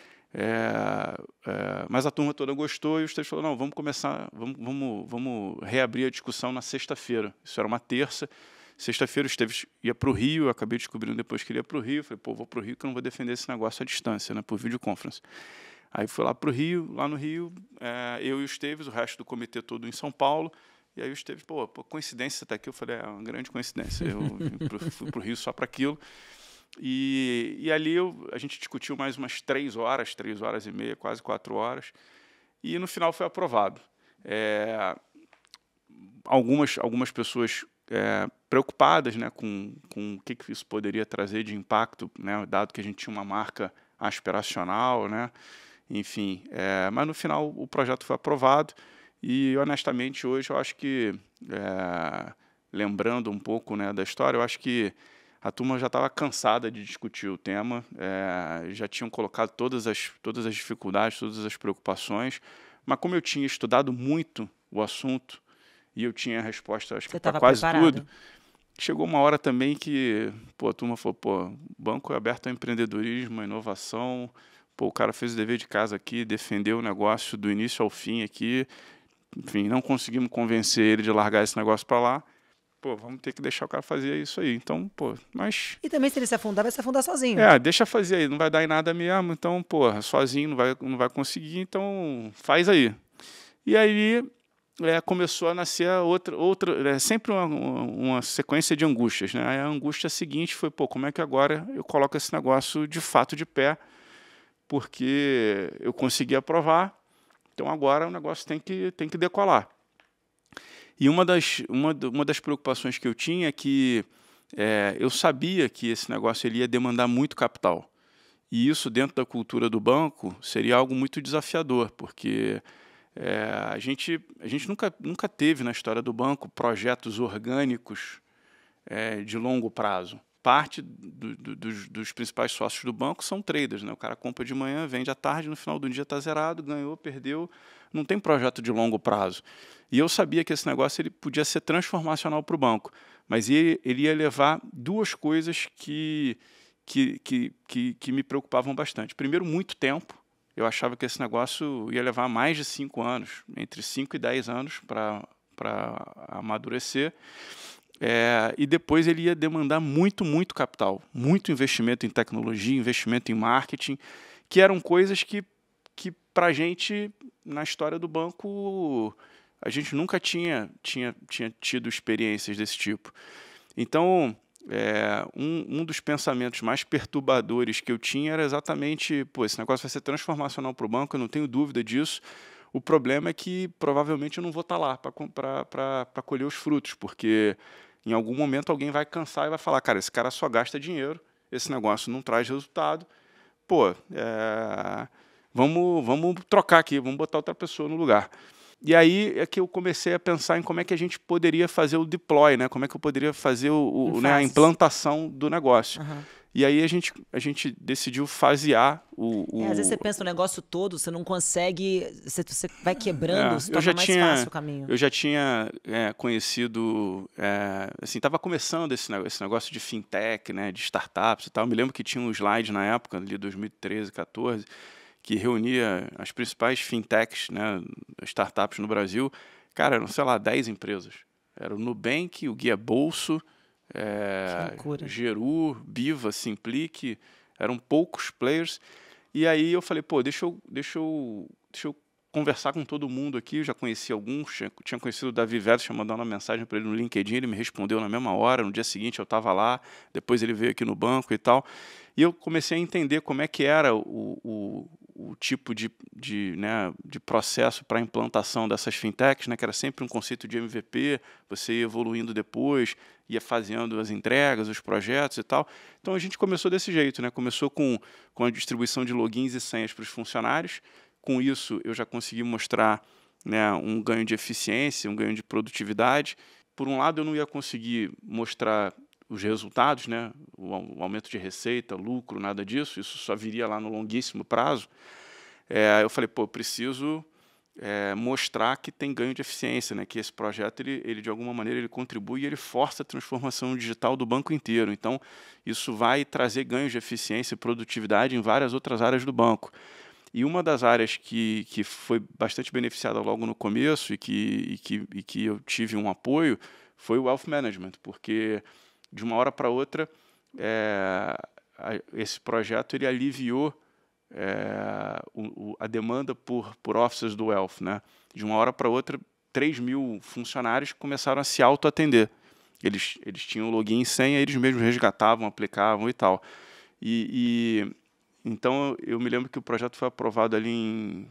[SPEAKER 2] mas a turma toda gostou e o Esteves falou, não, vamos começar, vamos reabrir a discussão na sexta-feira. Isso era uma terça. Sexta-feira o Esteves ia para o Rio, eu acabei descobrindo depois que ele ia para o Rio, falei, vou para o Rio que eu não vou defender esse negócio à distância, né, por videoconference. Aí fui lá para o Rio, lá no Rio, eu e o Esteves, o resto do comitê todo em São Paulo, e aí o Esteves, coincidência você está aqui? Eu falei, uma grande coincidência, eu fui para o Rio só para aquilo. E ali a gente discutiu mais umas 3 horas e meia, quase 4 horas, e no final foi aprovado. Algumas pessoas preocupadas, né, com o que isso poderia trazer de impacto, né, dado que a gente tinha uma marca aspiracional, né, enfim, mas no final o projeto foi aprovado e honestamente hoje eu acho que lembrando um pouco, né, da história, eu acho que a turma já estava cansada de discutir o tema, já tinham colocado todas as dificuldades, todas as preocupações, mas como eu tinha estudado muito o assunto e eu tinha a resposta, acho que
[SPEAKER 1] Você
[SPEAKER 2] para
[SPEAKER 1] estava
[SPEAKER 2] quase tudo,
[SPEAKER 1] preparado.
[SPEAKER 2] chegou uma hora também que, pô, a turma falou, pô, o banco é aberto ao empreendedorismo, à inovação, pô, o cara fez o dever de casa aqui, defendeu o negócio do início ao fim aqui, enfim, não conseguimos convencer ele de largar esse negócio para lá, pô, vamos ter que deixar o cara fazer isso aí. Então, pô, mas...
[SPEAKER 1] E também se ele se afundar, vai se afundar sozinho.
[SPEAKER 2] deixa fazer aí, não vai dar em nada mesmo, então, pô, sozinho não vai conseguir, então faz aí. E aí começou a nascer sempre uma sequência de angústias, né? Aí a angústia seguinte foi, pô, como é que agora eu coloco esse negócio de fato de pé, porque eu consegui aprovar, então agora o negócio tem que decolar. E uma das preocupações que eu tinha é que eu sabia que esse negócio ele ia demandar muito capital. E isso, dentro da cultura do banco, seria algo muito desafiador, porque a gente nunca teve na história do banco projetos orgânicos de longo prazo. Parte dos principais sócios do banco são traders, né? O cara compra de manhã, vende à tarde, no final do dia está zerado, ganhou, perdeu. Não tem projeto de longo prazo. E eu sabia que esse negócio ele podia ser transformacional para o banco, mas ele ia levar duas coisas que me preocupavam bastante. Primeiro, muito tempo. Eu achava que esse negócio ia levar mais de 5 anos, entre 5 e 10 anos para amadurecer. E depois ele ia demandar muito, muito capital, muito investimento em tecnologia, investimento em marketing, que eram coisas que para a gente, na história do banco, a gente nunca tinha tido experiências desse tipo. Então, um dos pensamentos mais perturbadores que eu tinha era exatamente, pô, esse negócio vai ser transformacional para o banco, eu não tenho dúvida disso. O problema é que provavelmente eu não vou estar lá para colher os frutos, porque em algum momento alguém vai cansar e vai falar, cara, esse cara só gasta dinheiro, esse negócio não traz resultado, pô, vamos trocar aqui, vamos botar outra pessoa no lugar. E aí é que eu comecei a pensar em como é que a gente poderia fazer o deploy, né? Como é que eu poderia fazer a implantação do negócio.
[SPEAKER 1] Uhum.
[SPEAKER 2] E aí a gente decidiu fasear
[SPEAKER 1] Às vezes você pensa o negócio todo, você não consegue, você vai quebrando, se torna mais fácil o caminho.
[SPEAKER 2] Eu já tinha conhecido, assim, estava começando esse negócio de fintech, né, de startups e tal. Eu me lembro que tinha um slide na época, ali 2013, 2014, que reunia as principais fintechs, né, startups no Brasil. Cara, eram, sei lá, 10 empresas. Era o Nubank, o Guia Bolso, Geru, Biva, Simplique, eram poucos players. E aí eu falei, pô, deixa eu conversar com todo mundo aqui. Eu já conheci alguns, tinha conhecido o Davi Veras, tinha mandado uma mensagem para ele no LinkedIn, ele me respondeu na mesma hora, no dia seguinte eu estava lá, depois ele veio aqui no banco e tal. E eu comecei a entender como é que era o tipo de processo para a implantação dessas fintechs, né, que era sempre um conceito de MVP, você ia evoluindo depois, ia fazendo as entregas, os projetos e tal. Então a gente começou desse jeito, né? Começou com a distribuição de logins e senhas para os funcionários. Com isso eu já consegui mostrar, né, um ganho de eficiência, um ganho de produtividade. Por um lado eu não ia conseguir mostrar os resultados, né, o aumento de receita, lucro, nada disso, isso só viria lá no longuíssimo prazo. Eu falei, pô, eu preciso mostrar que tem ganho de eficiência, né, que esse projeto ele de alguma maneira ele contribui e ele força a transformação digital do banco inteiro. Então isso vai trazer ganhos de eficiência e produtividade em várias outras áreas do banco. E uma das áreas que foi bastante beneficiada logo no começo e que eu tive um apoio foi o Wealth Management, porque de uma hora para outra esse projeto ele aliviou a demanda por offices do Wealth, né? De uma hora para outra, 3.000 funcionários começaram a se auto-atender. Eles tinham login e senha, eles mesmos resgatavam, aplicavam e tal. Então, eu me lembro que o projeto foi aprovado ali em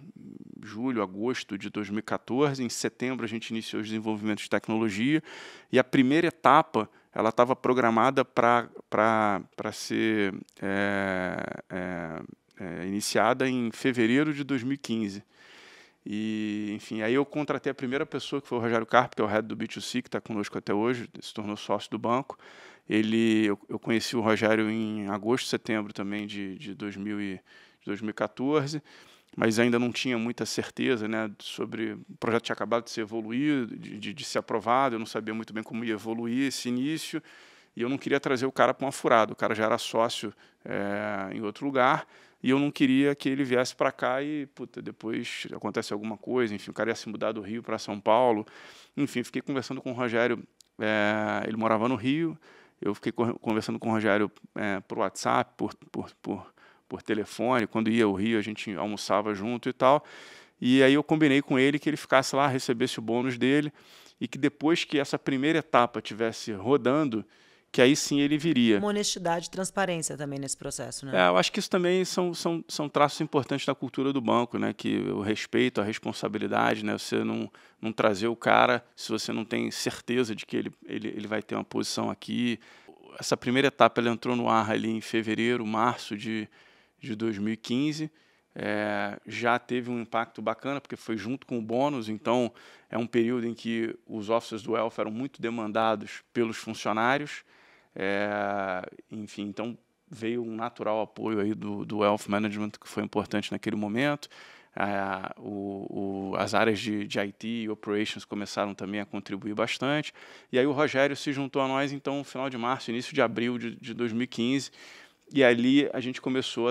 [SPEAKER 2] julho, agosto de 2014. Em setembro, a gente iniciou os desenvolvimentos de tecnologia. E a primeira etapa ela estava programada para ser iniciada em fevereiro de 2015. E, enfim, aí eu contratei a primeira pessoa, que foi o Rogério Carpe, que é o head do B2C, que está conosco até hoje, se tornou sócio do banco. Eu conheci o Rogério em agosto, setembro também de 2014, mas ainda não tinha muita certeza, né, sobre... O projeto tinha acabado de ser evoluído, de ser aprovado, eu não sabia muito bem como ia evoluir esse início, e eu não queria trazer o cara para uma furada. O cara já era sócio em outro lugar, e eu não queria que ele viesse para cá e, puta, depois acontece alguma coisa, enfim, o cara ia se mudar do Rio para São Paulo. Enfim, fiquei conversando com o Rogério, ele morava no Rio, eu fiquei conversando com o Rogério por WhatsApp, por telefone. Quando ia ao Rio, a gente almoçava junto e tal. E aí eu combinei com ele que ele ficasse lá, recebesse o bônus dele, e que depois que essa primeira etapa estivesse rodando, que aí sim ele viria.
[SPEAKER 1] Uma honestidade e transparência também nesse processo, né?
[SPEAKER 2] Eu acho que isso também são traços importantes da cultura do banco, né? Que o respeito, a responsabilidade, né? Você não trazer o cara se você não tem certeza de que ele vai ter uma posição aqui. Essa primeira etapa ela entrou no ar ali em fevereiro, março de 2015. Já teve um impacto bacana, porque foi junto com o bônus, então é um período em que os officers do Wealth eram muito demandados pelos funcionários. Enfim, então veio um natural apoio aí do Wealth Management, que foi importante naquele momento. As áreas de IT e Operations começaram também a contribuir bastante. E aí o Rogério se juntou a nós, então, no final de março, início de abril de 2015, e ali a gente começou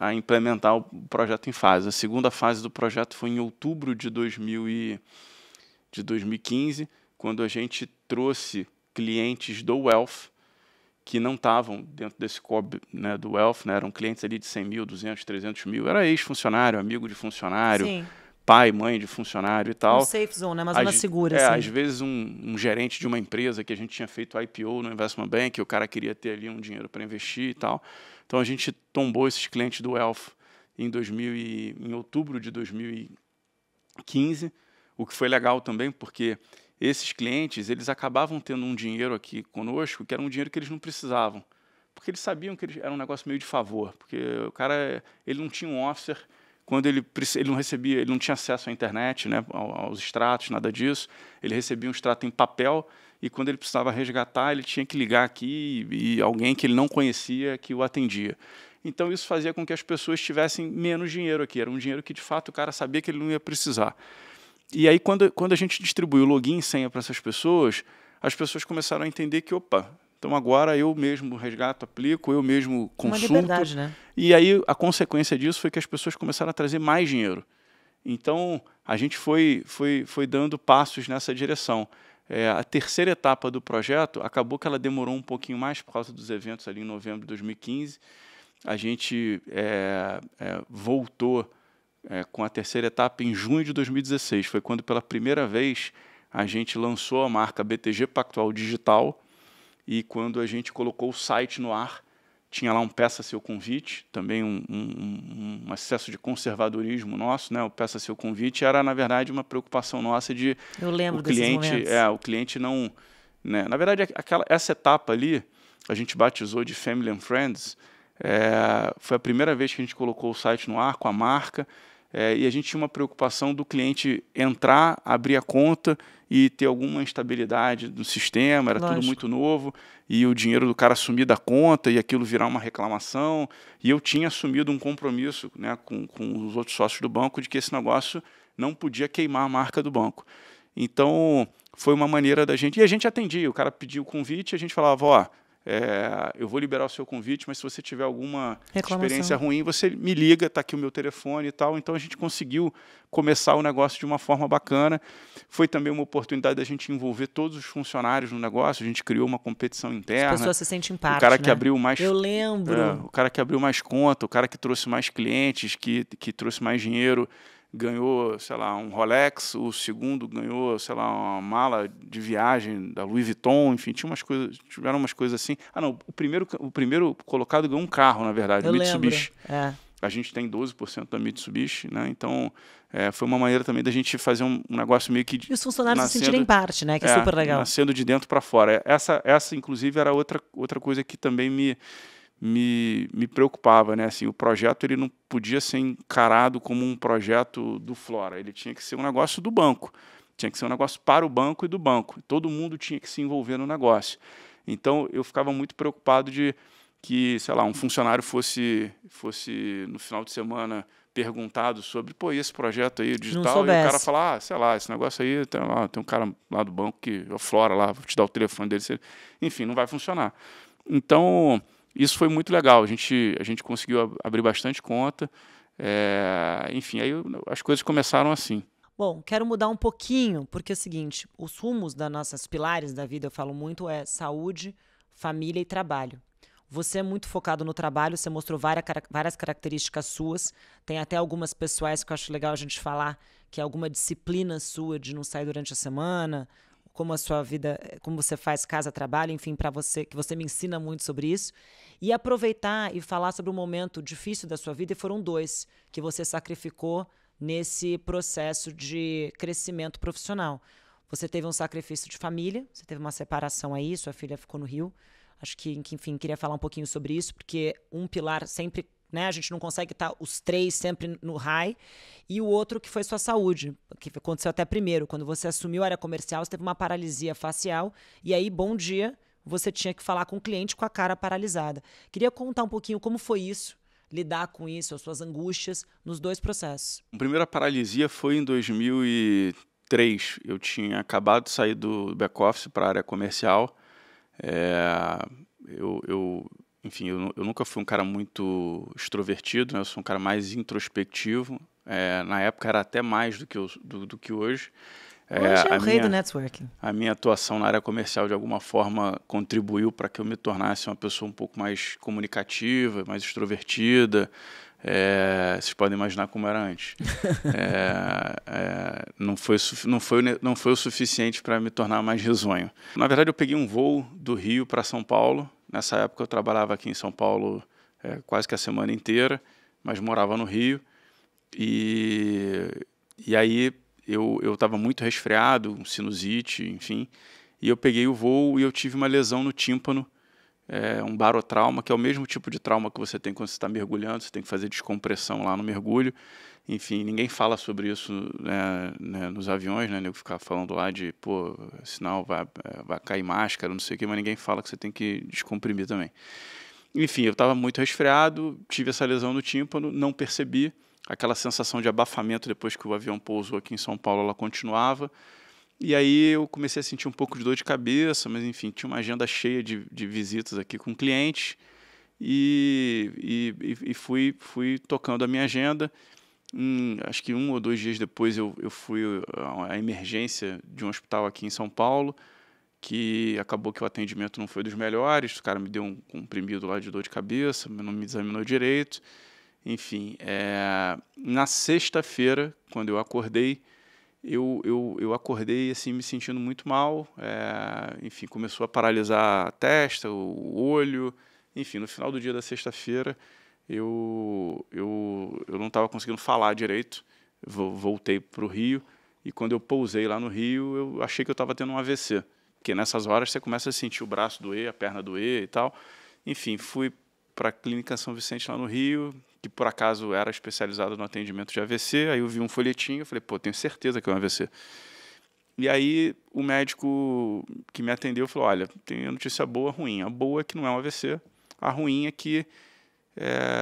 [SPEAKER 2] a implementar o projeto em fase. A segunda fase do projeto foi em outubro de 2015, quando a gente trouxe clientes do Wealth que não estavam dentro desse core, né, do Wealth, né, eram clientes ali de 100 mil, 200, 300 mil, era ex-funcionário, amigo de funcionário,
[SPEAKER 1] Sim.
[SPEAKER 2] Pai, mãe de funcionário e tal.
[SPEAKER 1] Um safe zone, né? Uma zona segura. Assim.
[SPEAKER 2] Às vezes um gerente de uma empresa que a gente tinha feito IPO no Investment Bank, o cara queria ter ali um dinheiro para investir e tal. Então a gente tombou esses clientes do Wealth em outubro de 2015, o que foi legal também, porque esses clientes, eles acabavam tendo um dinheiro aqui conosco, que era um dinheiro que eles não precisavam, porque eles sabiam que era um negócio meio de favor, porque o cara, ele não tinha um officer, quando ele não recebia, ele não tinha acesso à internet, né, aos extratos, nada disso, ele recebia um extrato em papel, e quando ele precisava resgatar, ele tinha que ligar aqui e alguém que ele não conhecia que o atendia. Então isso fazia com que as pessoas tivessem menos dinheiro aqui, era um dinheiro que de fato o cara sabia que ele não ia precisar. E aí, quando a gente distribuiu login e senha para essas pessoas, as pessoas começaram a entender que, opa, então agora eu mesmo resgato, aplico, eu mesmo consulto.
[SPEAKER 1] Uma liberdade, né?
[SPEAKER 2] E aí a consequência disso foi que as pessoas começaram a trazer mais dinheiro. Então, a gente foi dando passos nessa direção. A terceira etapa do projeto, acabou que ela demorou um pouquinho mais por causa dos eventos ali em novembro de 2015. A gente voltou com a terceira etapa em junho de 2016. Foi quando, pela primeira vez, a gente lançou a marca BTG Pactual Digital, e quando a gente colocou o site no ar, tinha lá um Peça Seu Convite, também um excesso de conservadorismo nosso, né? O Peça Seu Convite era, na verdade, uma preocupação nossa de...
[SPEAKER 1] Eu lembro desses momentos.
[SPEAKER 2] O cliente não... Né? Na verdade, essa etapa ali, a gente batizou de Family and Friends, foi a primeira vez que a gente colocou o site no ar com a marca, e a gente tinha uma preocupação do cliente entrar, abrir a conta e ter alguma instabilidade do sistema, era tudo muito novo, e o dinheiro do cara sumir da conta e aquilo virar uma reclamação. E eu tinha assumido um compromisso, né, com os outros sócios do banco de que esse negócio não podia queimar a marca do banco. Então, foi uma maneira da gente... E a gente atendia, o cara pedia o convite, a gente falava, ó... eu vou liberar o seu convite, mas se você tiver alguma experiência ruim, você me liga, está aqui o meu telefone e tal. Então a gente conseguiu começar o negócio de uma forma bacana. Foi também uma oportunidade da gente envolver todos os funcionários no negócio. A gente criou uma competição interna.
[SPEAKER 1] As pessoas se sentem parte,
[SPEAKER 2] o cara
[SPEAKER 1] né?
[SPEAKER 2] que abriu mais...
[SPEAKER 1] Eu lembro.
[SPEAKER 2] O cara que abriu mais conta, o cara que trouxe mais clientes, que trouxe mais dinheiro, ganhou, sei lá, um Rolex, o segundo ganhou, sei lá, uma mala de viagem da Louis Vuitton, enfim, tiveram umas coisas assim. Não, o primeiro colocado ganhou um carro, na verdade, Mitsubishi. A gente tem 12% da Mitsubishi, né? Então, foi uma maneira também da gente fazer um negócio meio que...
[SPEAKER 1] E os funcionários se sentirem parte, né? Que é super legal.
[SPEAKER 2] Nascendo de dentro para fora. Essa, inclusive, era outra coisa que também me preocupava, né? Assim, o projeto ele não podia ser encarado como um projeto do Flora, ele tinha que ser um negócio do banco, tinha que ser um negócio para o banco e do banco. Todo mundo tinha que se envolver no negócio. Então, eu ficava muito preocupado de que, sei lá, um funcionário fosse no final de semana perguntado sobre, pô, e esse projeto aí
[SPEAKER 1] Não
[SPEAKER 2] digital, e o cara
[SPEAKER 1] soubesse.
[SPEAKER 2] falar, sei lá, esse negócio aí, tem um cara lá do banco que é o Flora lá, vou te dar o telefone dele, enfim, não vai funcionar. Então, isso foi muito legal, a gente conseguiu abrir bastante conta, enfim, aí as coisas começaram assim.
[SPEAKER 1] Bom, quero mudar um pouquinho, porque é o seguinte, os rumos das nossas pilares da vida, eu falo muito, é saúde, família e trabalho. Você é muito focado no trabalho, você mostrou várias características suas, tem até algumas pessoais que eu acho legal a gente falar, que é alguma disciplina sua de não sair durante a semana, como a sua vida, como você faz casa, trabalho, enfim, para você, que você me ensina muito sobre isso. E aproveitar e falar sobre um momento difícil da sua vida, e foram dois, que você sacrificou nesse processo de crescimento profissional. Você teve um sacrifício de família, você teve uma separação aí, sua filha ficou no Rio. Acho que, enfim, queria falar um pouquinho sobre isso, porque um pilar sempre, né, a gente não consegue estar os três sempre no high, e o outro que foi sua saúde, que aconteceu até primeiro, quando você assumiu a área comercial, você teve uma paralisia facial, e aí, bom dia, você tinha que falar com o cliente com a cara paralisada. Queria contar um pouquinho como foi isso, lidar com isso, as suas angústias, nos dois processos.
[SPEAKER 2] A primeira paralisia foi em 2003. Eu tinha acabado de sair do back-office para a área comercial. Enfim, eu nunca fui um cara muito extrovertido, né? Eu sou um cara mais introspectivo. Na época era até mais do que hoje.
[SPEAKER 1] Hoje é o rei do networking.
[SPEAKER 2] A minha atuação na área comercial, de alguma forma, contribuiu para que eu me tornasse uma pessoa um pouco mais comunicativa, mais extrovertida. Vocês podem imaginar como era antes. Não foi o suficiente para me tornar mais risonho. Na verdade, eu peguei um voo do Rio para São Paulo. Nessa época, eu trabalhava aqui em São Paulo quase que a semana inteira, mas morava no Rio. E aí eu estava muito resfriado, sinusite, enfim. E eu peguei o voo e eu tive uma lesão no tímpano, um barotrauma, que é o mesmo tipo de trauma que você tem quando você está mergulhando, você tem que fazer descompressão lá no mergulho. Enfim, ninguém fala sobre isso, né, nos aviões, né? Eu ficar falando lá de, pô, sinal vai cair máscara, não sei o quê, mas ninguém fala que você tem que descomprimir também. Enfim, eu estava muito resfriado, tive essa lesão no tímpano, não percebi. Aquela sensação de abafamento depois que o avião pousou aqui em São Paulo, ela continuava. E aí eu comecei a sentir um pouco de dor de cabeça, mas enfim, tinha uma agenda cheia de visitas aqui com clientes e fui tocando a minha agenda. Acho que 1 ou 2 dias depois eu fui à emergência de um hospital aqui em São Paulo, que acabou que o atendimento não foi dos melhores, o cara me deu um comprimido lá de dor de cabeça, mas não me examinou direito. Enfim, na sexta-feira, quando eu acordei, eu acordei assim, me sentindo muito mal, enfim, começou a paralisar a testa, o olho, enfim, no final do dia da sexta-feira eu não estava conseguindo falar direito, voltei para o Rio e quando eu pousei lá no Rio eu achei que eu estava tendo um AVC, porque nessas horas você começa a sentir o braço doer, a perna doer e tal, enfim, fui para a Clínica São Vicente lá no Rio, que por acaso era especializado no atendimento de AVC, aí eu vi um folhetinho, eu falei, pô, tenho certeza que é um AVC. E aí o médico que me atendeu falou, olha, tem a notícia boa e ruim. A boa é que não é um AVC, a ruim é que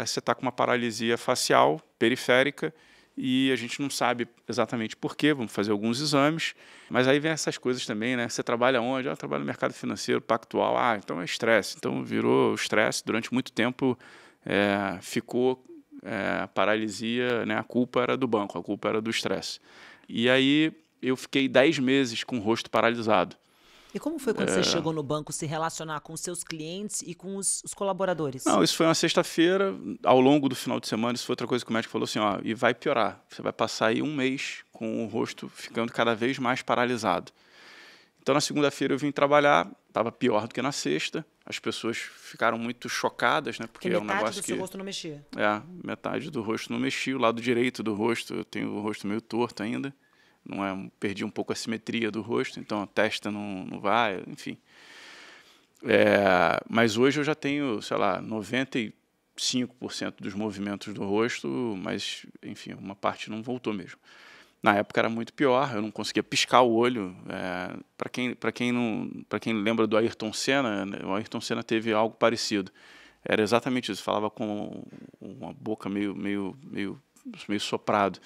[SPEAKER 2] você está com uma paralisia facial periférica e a gente não sabe exatamente por quê, vamos fazer alguns exames, mas aí vem essas coisas também, né? Você trabalha onde? Eu trabalho no mercado financeiro, pactual, então é estresse, então virou estresse, durante muito tempo ficou paralisia, né? A culpa era do banco, a culpa era do estresse. E aí eu fiquei 10 meses com o rosto paralisado.
[SPEAKER 1] E como foi quando você chegou no banco se relacionar com os seus clientes e com os colaboradores?
[SPEAKER 2] Não, isso foi uma sexta-feira, ao longo do final de semana, isso foi outra coisa que o médico falou assim, ó, e vai piorar, você vai passar aí 1 mês com o rosto ficando cada vez mais paralisado. Então na segunda-feira eu vim trabalhar, estava pior do que na sexta, as pessoas ficaram muito chocadas, né? Porque é um negócio
[SPEAKER 1] do seu rosto não mexia.
[SPEAKER 2] Metade do rosto não mexia, o lado direito do rosto, eu tenho o rosto meio torto ainda, perdi um pouco a simetria do rosto, então a testa não vai, enfim. Mas hoje eu já tenho, sei lá, 95% dos movimentos do rosto, mas, enfim, uma parte não voltou mesmo. Na época era muito pior, eu não conseguia piscar o olho. Para quem lembra do Ayrton Senna, né, o Ayrton Senna teve algo parecido. Era exatamente isso, falava com uma boca meio soprado.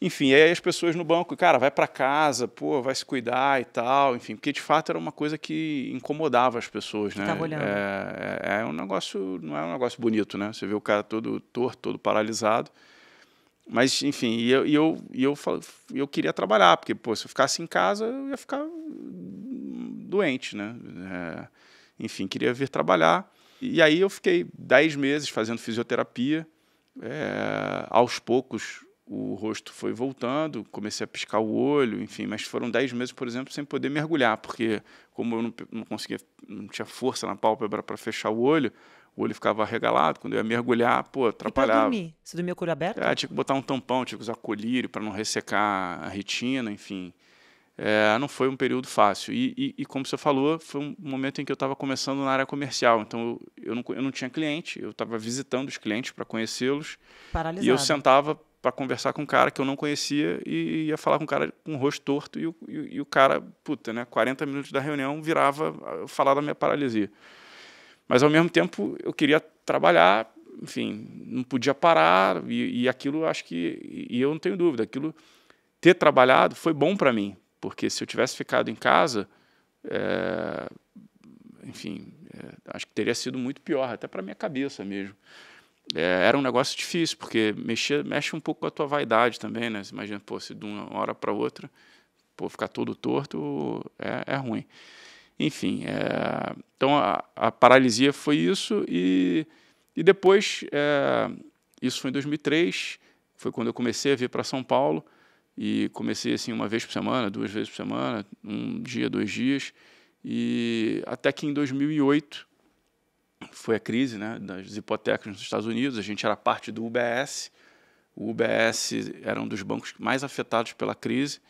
[SPEAKER 2] Enfim, aí as pessoas no banco, cara, vai para casa, pô, vai se cuidar e tal, enfim, porque de fato era uma coisa que incomodava as pessoas, né?
[SPEAKER 1] Tava olhando.
[SPEAKER 2] É um negócio, não é um negócio bonito, né? Você vê o cara todo torto, todo paralisado. Mas, enfim, eu queria trabalhar, porque, pô, se eu ficasse em casa, eu ia ficar doente, né? Enfim, queria vir trabalhar. E aí eu fiquei 10 meses fazendo fisioterapia. Aos poucos, o rosto foi voltando, comecei a piscar o olho, enfim, mas foram 10 meses, por exemplo, sem poder mergulhar, porque como eu não conseguia, não tinha força na pálpebra para fechar o olho ficava arregalado, quando eu ia mergulhar, pô, atrapalhava.
[SPEAKER 1] E para dormir? Você dormia com o olho aberto?
[SPEAKER 2] Tinha que botar um tampão, tinha que usar colírio para não ressecar a retina, enfim. Não foi um período fácil. E como você falou, foi um momento em que eu estava começando na área comercial. Então, eu não tinha cliente, eu estava visitando os clientes para conhecê-los.
[SPEAKER 1] Paralisado.
[SPEAKER 2] E eu sentava para conversar com um cara que eu não conhecia e ia falar com um cara com o rosto torto e o cara, puta, né, 40 minutos da reunião virava falar da minha paralisia. Mas, ao mesmo tempo, eu queria trabalhar, enfim, não podia parar e aquilo, acho que, e eu não tenho dúvida, aquilo, ter trabalhado foi bom para mim. Porque se eu tivesse ficado em casa, enfim, acho que teria sido muito pior, até para a minha cabeça mesmo. Era um negócio difícil, porque mexe um pouco com a tua vaidade também, né? Você imagina, pô, se de uma hora para outra, pô, ficar todo torto é ruim. Enfim, então a paralisia foi isso e depois, isso foi em 2003, foi quando eu comecei a vir para São Paulo. E comecei assim uma vez por semana, 2 vezes por semana, 1 dia, 2 dias. E até que em 2008 foi a crise, né, das hipotecas nos Estados Unidos. A gente era parte do UBS. O UBS era um dos bancos mais afetados pela crise.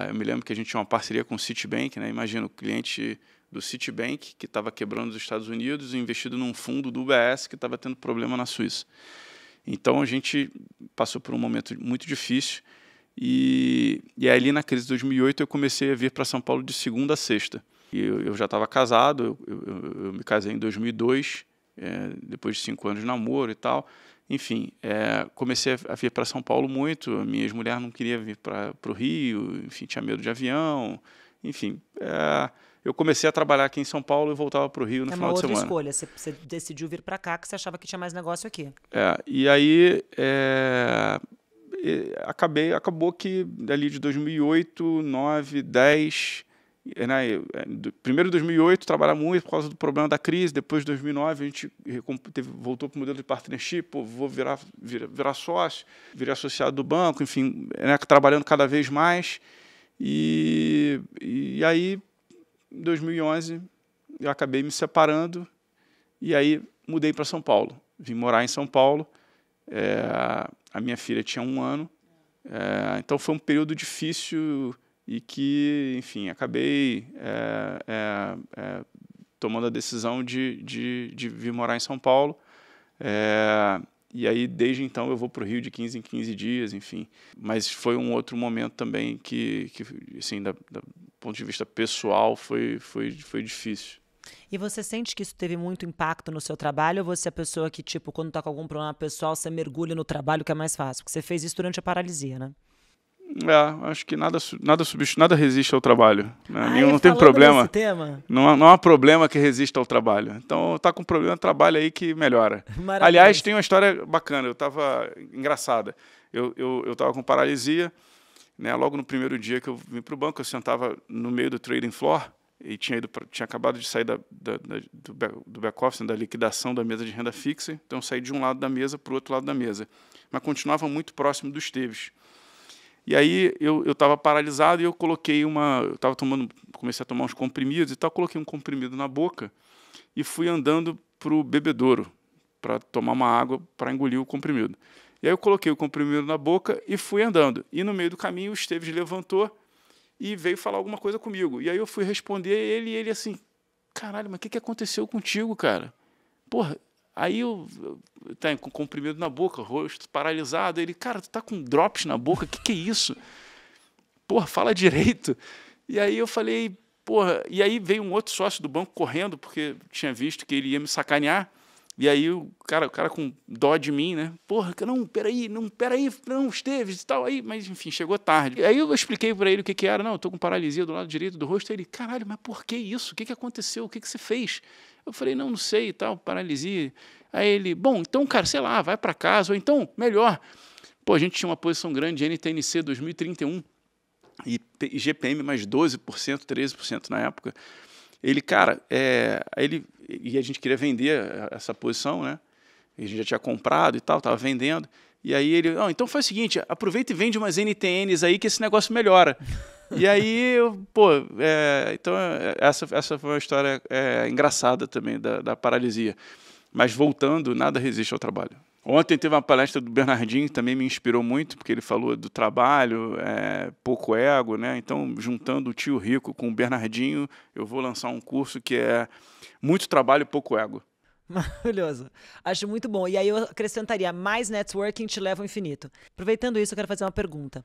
[SPEAKER 2] Eu me lembro que a gente tinha uma parceria com o Citibank, né? Imagina o cliente do Citibank que estava quebrando os Estados Unidos e investido num fundo do UBS que estava tendo problema na Suíça. Então a gente passou por um momento muito difícil. E ali na crise de 2008 eu comecei a vir para São Paulo de segunda a sexta. E eu já estava casado, eu me casei em 2002, depois de 5 anos de namoro e tal. Enfim, comecei a vir para São Paulo muito, a minha ex-mulher não queria vir para o Rio, enfim, tinha medo de avião, enfim. Eu comecei a trabalhar aqui em São Paulo e voltava para o Rio no final de semana.
[SPEAKER 1] É uma outra escolha, você decidiu vir para cá, que você achava que tinha mais negócio aqui.
[SPEAKER 2] E aí... acabou que dali de 2008, 2009, 2010, primeiro em 2008 trabalhar muito por causa do problema da crise, depois de 2009 a gente voltou para o modelo de partnership, vou virar sócio, virei associado do banco, enfim, trabalhando cada vez mais e aí em 2011 eu acabei me separando e aí mudei para São Paulo, vim morar em São Paulo. A minha filha tinha 1 ano, então foi um período difícil e que, enfim, acabei tomando a decisão de vir morar em São Paulo. E aí, desde então, eu vou para o Rio de 15 em 15 dias, enfim. Mas foi um outro momento também que assim, do ponto de vista pessoal, foi difícil.
[SPEAKER 1] E você sente que isso teve muito impacto no seu trabalho ou você é a pessoa que, tipo, quando tá com algum problema pessoal, você mergulha no trabalho que é mais fácil? Porque você fez isso durante a paralisia, né?
[SPEAKER 2] Acho que nada resiste ao trabalho. Né?
[SPEAKER 1] Não tem problema. Tema?
[SPEAKER 2] Não há problema que resista ao trabalho. Então, tá com problema, trabalho aí que melhora. Aliás, tem uma história bacana, engraçada. Eu estava com paralisia, né? Logo no primeiro dia que eu vim para o banco, eu sentava no meio do trading floor, e tinha acabado de sair do back-office, da liquidação da mesa de renda fixa, então eu saí de um lado da mesa para o outro lado da mesa, mas continuava muito próximo dos Esteves. E aí eu estava paralisado e eu comecei a tomar uns comprimidos e tal, coloquei um comprimido na boca e fui andando para o bebedouro para tomar uma água para engolir o comprimido. E aí eu coloquei o comprimido na boca e fui andando. E no meio do caminho o Esteves levantou e veio falar alguma coisa comigo. E aí eu fui responder ele e ele assim, caralho, mas o que aconteceu contigo, cara? Porra, aí eu tá com comprimido na boca, rosto paralisado. Ele, cara, tu tá com drops na boca, que é isso? Porra, fala direito. E aí eu falei, porra, e aí veio um outro sócio do banco correndo, porque tinha visto que ele ia me sacanear. E aí o cara com dó de mim, né? Porra, peraí, Esteves e tal. Aí, mas enfim, chegou tarde. Aí eu expliquei para ele o que era. Não, eu tô com paralisia do lado direito do rosto. Aí ele, caralho, mas por que isso? O que aconteceu? O que você fez? Eu falei, não sei e tal, paralisia. Aí ele, bom, então, cara, sei lá, vai para casa. Ou então, melhor. Pô, a gente tinha uma posição grande de NTNC 2031 e GPM mais 12%, 13% na época. Ele, cara, e a gente queria vender essa posição, né? A gente já tinha comprado e tal, estava vendendo. E aí ele, então faz o seguinte, aproveita e vende umas NTNs aí que esse negócio melhora. E aí, então essa foi uma história engraçada também da paralisia. Mas voltando, nada resiste ao trabalho. Ontem teve uma palestra do Bernardinho, que também me inspirou muito, porque ele falou do trabalho, pouco ego, né? Então, juntando o tio Rico com o Bernardinho, eu vou lançar um curso que é muito trabalho e pouco ego.
[SPEAKER 1] Maravilhoso. Acho muito bom. E aí eu acrescentaria, mais networking te leva ao infinito. Aproveitando isso, eu quero fazer uma pergunta.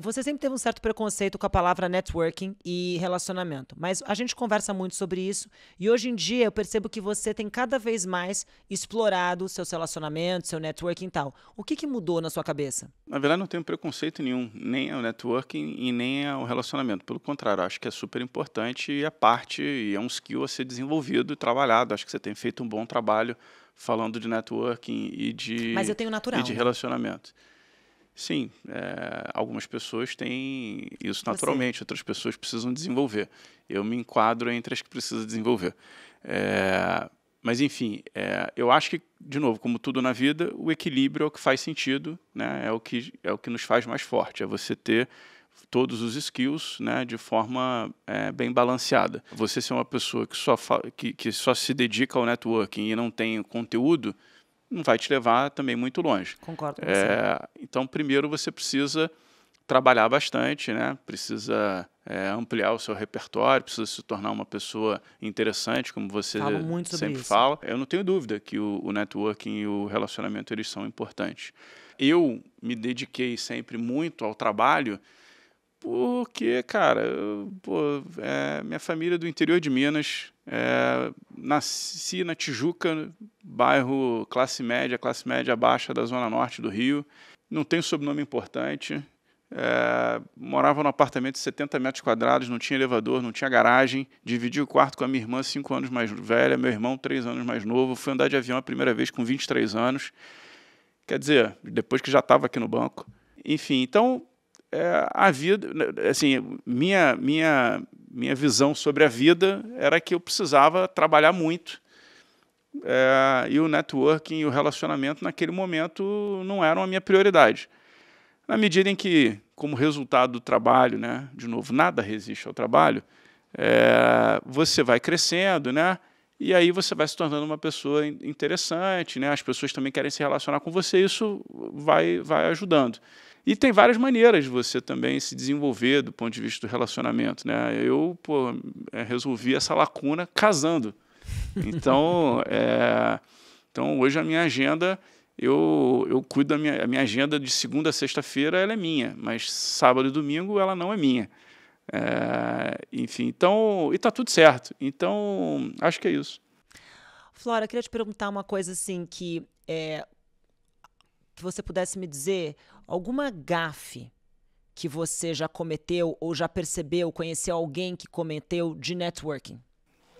[SPEAKER 1] Você sempre teve um certo preconceito com a palavra networking e relacionamento, mas a gente conversa muito sobre isso e hoje em dia eu percebo que você tem cada vez mais explorado seus relacionamentos, seu networking e tal. O que mudou na sua cabeça?
[SPEAKER 2] Na verdade, não tenho preconceito nenhum, nem ao networking e nem ao relacionamento. Pelo contrário, acho que é super importante e é um skill a ser desenvolvido e trabalhado. Acho que você tem feito um bom trabalho falando de networking e de,
[SPEAKER 1] Mas eu tenho natural,
[SPEAKER 2] e de relacionamento. Sim, algumas pessoas têm isso naturalmente, outras pessoas precisam desenvolver. Eu me enquadro entre as que precisam desenvolver. Mas, enfim, eu acho que, de novo, como tudo na vida, o equilíbrio é o que faz sentido, né? É o que nos faz mais forte, é você ter todos os skills, né, de forma bem balanceada. Você ser uma pessoa que só se dedica ao networking e não tem conteúdo, não vai te levar também muito longe.
[SPEAKER 1] Concordo com você.
[SPEAKER 2] Então, primeiro você precisa trabalhar bastante, né? Precisa ampliar o seu repertório, precisa se tornar uma pessoa interessante, como você sempre fala. Eu não tenho dúvida que o networking e o relacionamento eles são importantes. Eu me dediquei sempre muito ao trabalho porque, cara, minha família é do interior de Minas, nasci na Tijuca, bairro classe média baixa da zona norte do Rio, não tenho sobrenome importante, morava num apartamento de 70 metros quadrados, não tinha elevador, não tinha garagem, dividi o quarto com a minha irmã, 5 anos mais velha, meu irmão, 3 anos mais novo, fui andar de avião a primeira vez com 23 anos, quer dizer, depois que já estava aqui no banco. Enfim, então, a vida, assim, minha visão sobre a vida era que eu precisava trabalhar muito, e o networking e o relacionamento naquele momento não eram a minha prioridade. Na medida em que, como resultado do trabalho, né, de novo, nada resiste ao trabalho, você vai crescendo, né, e aí você vai se tornando uma pessoa interessante, né, as pessoas também querem se relacionar com você, isso vai ajudando. E tem várias maneiras de você também se desenvolver do ponto de vista do relacionamento, né? Eu resolvi essa lacuna casando. Então, hoje a minha agenda, eu cuido da minha agenda de segunda a sexta-feira, ela é minha, mas sábado e domingo ela não é minha. Enfim, então, e está tudo certo. Então, acho que é isso.
[SPEAKER 1] Flora, eu queria te perguntar uma coisa assim, que você pudesse me dizer alguma gafe que você já cometeu ou já percebeu, conheceu alguém que cometeu de networking?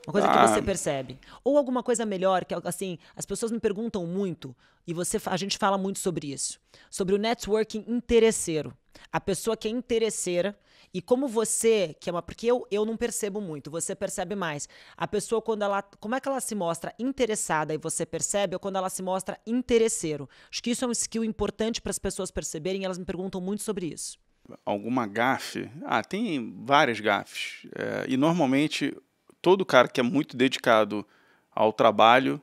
[SPEAKER 1] Uma coisa que você percebe. Ou alguma coisa melhor, que assim, as pessoas me perguntam muito, e a gente fala muito sobre isso. Sobre o networking interesseiro. A pessoa que é interesseira, e como você, porque eu não percebo muito, você percebe mais. A pessoa, como é que ela se mostra interessada e você percebe, ou quando ela se mostra interesseiro? Acho que isso é um skill importante para as pessoas perceberem, e elas me perguntam muito sobre isso.
[SPEAKER 2] Alguma gafe? Tem várias gafes. E normalmente todo cara que é muito dedicado ao trabalho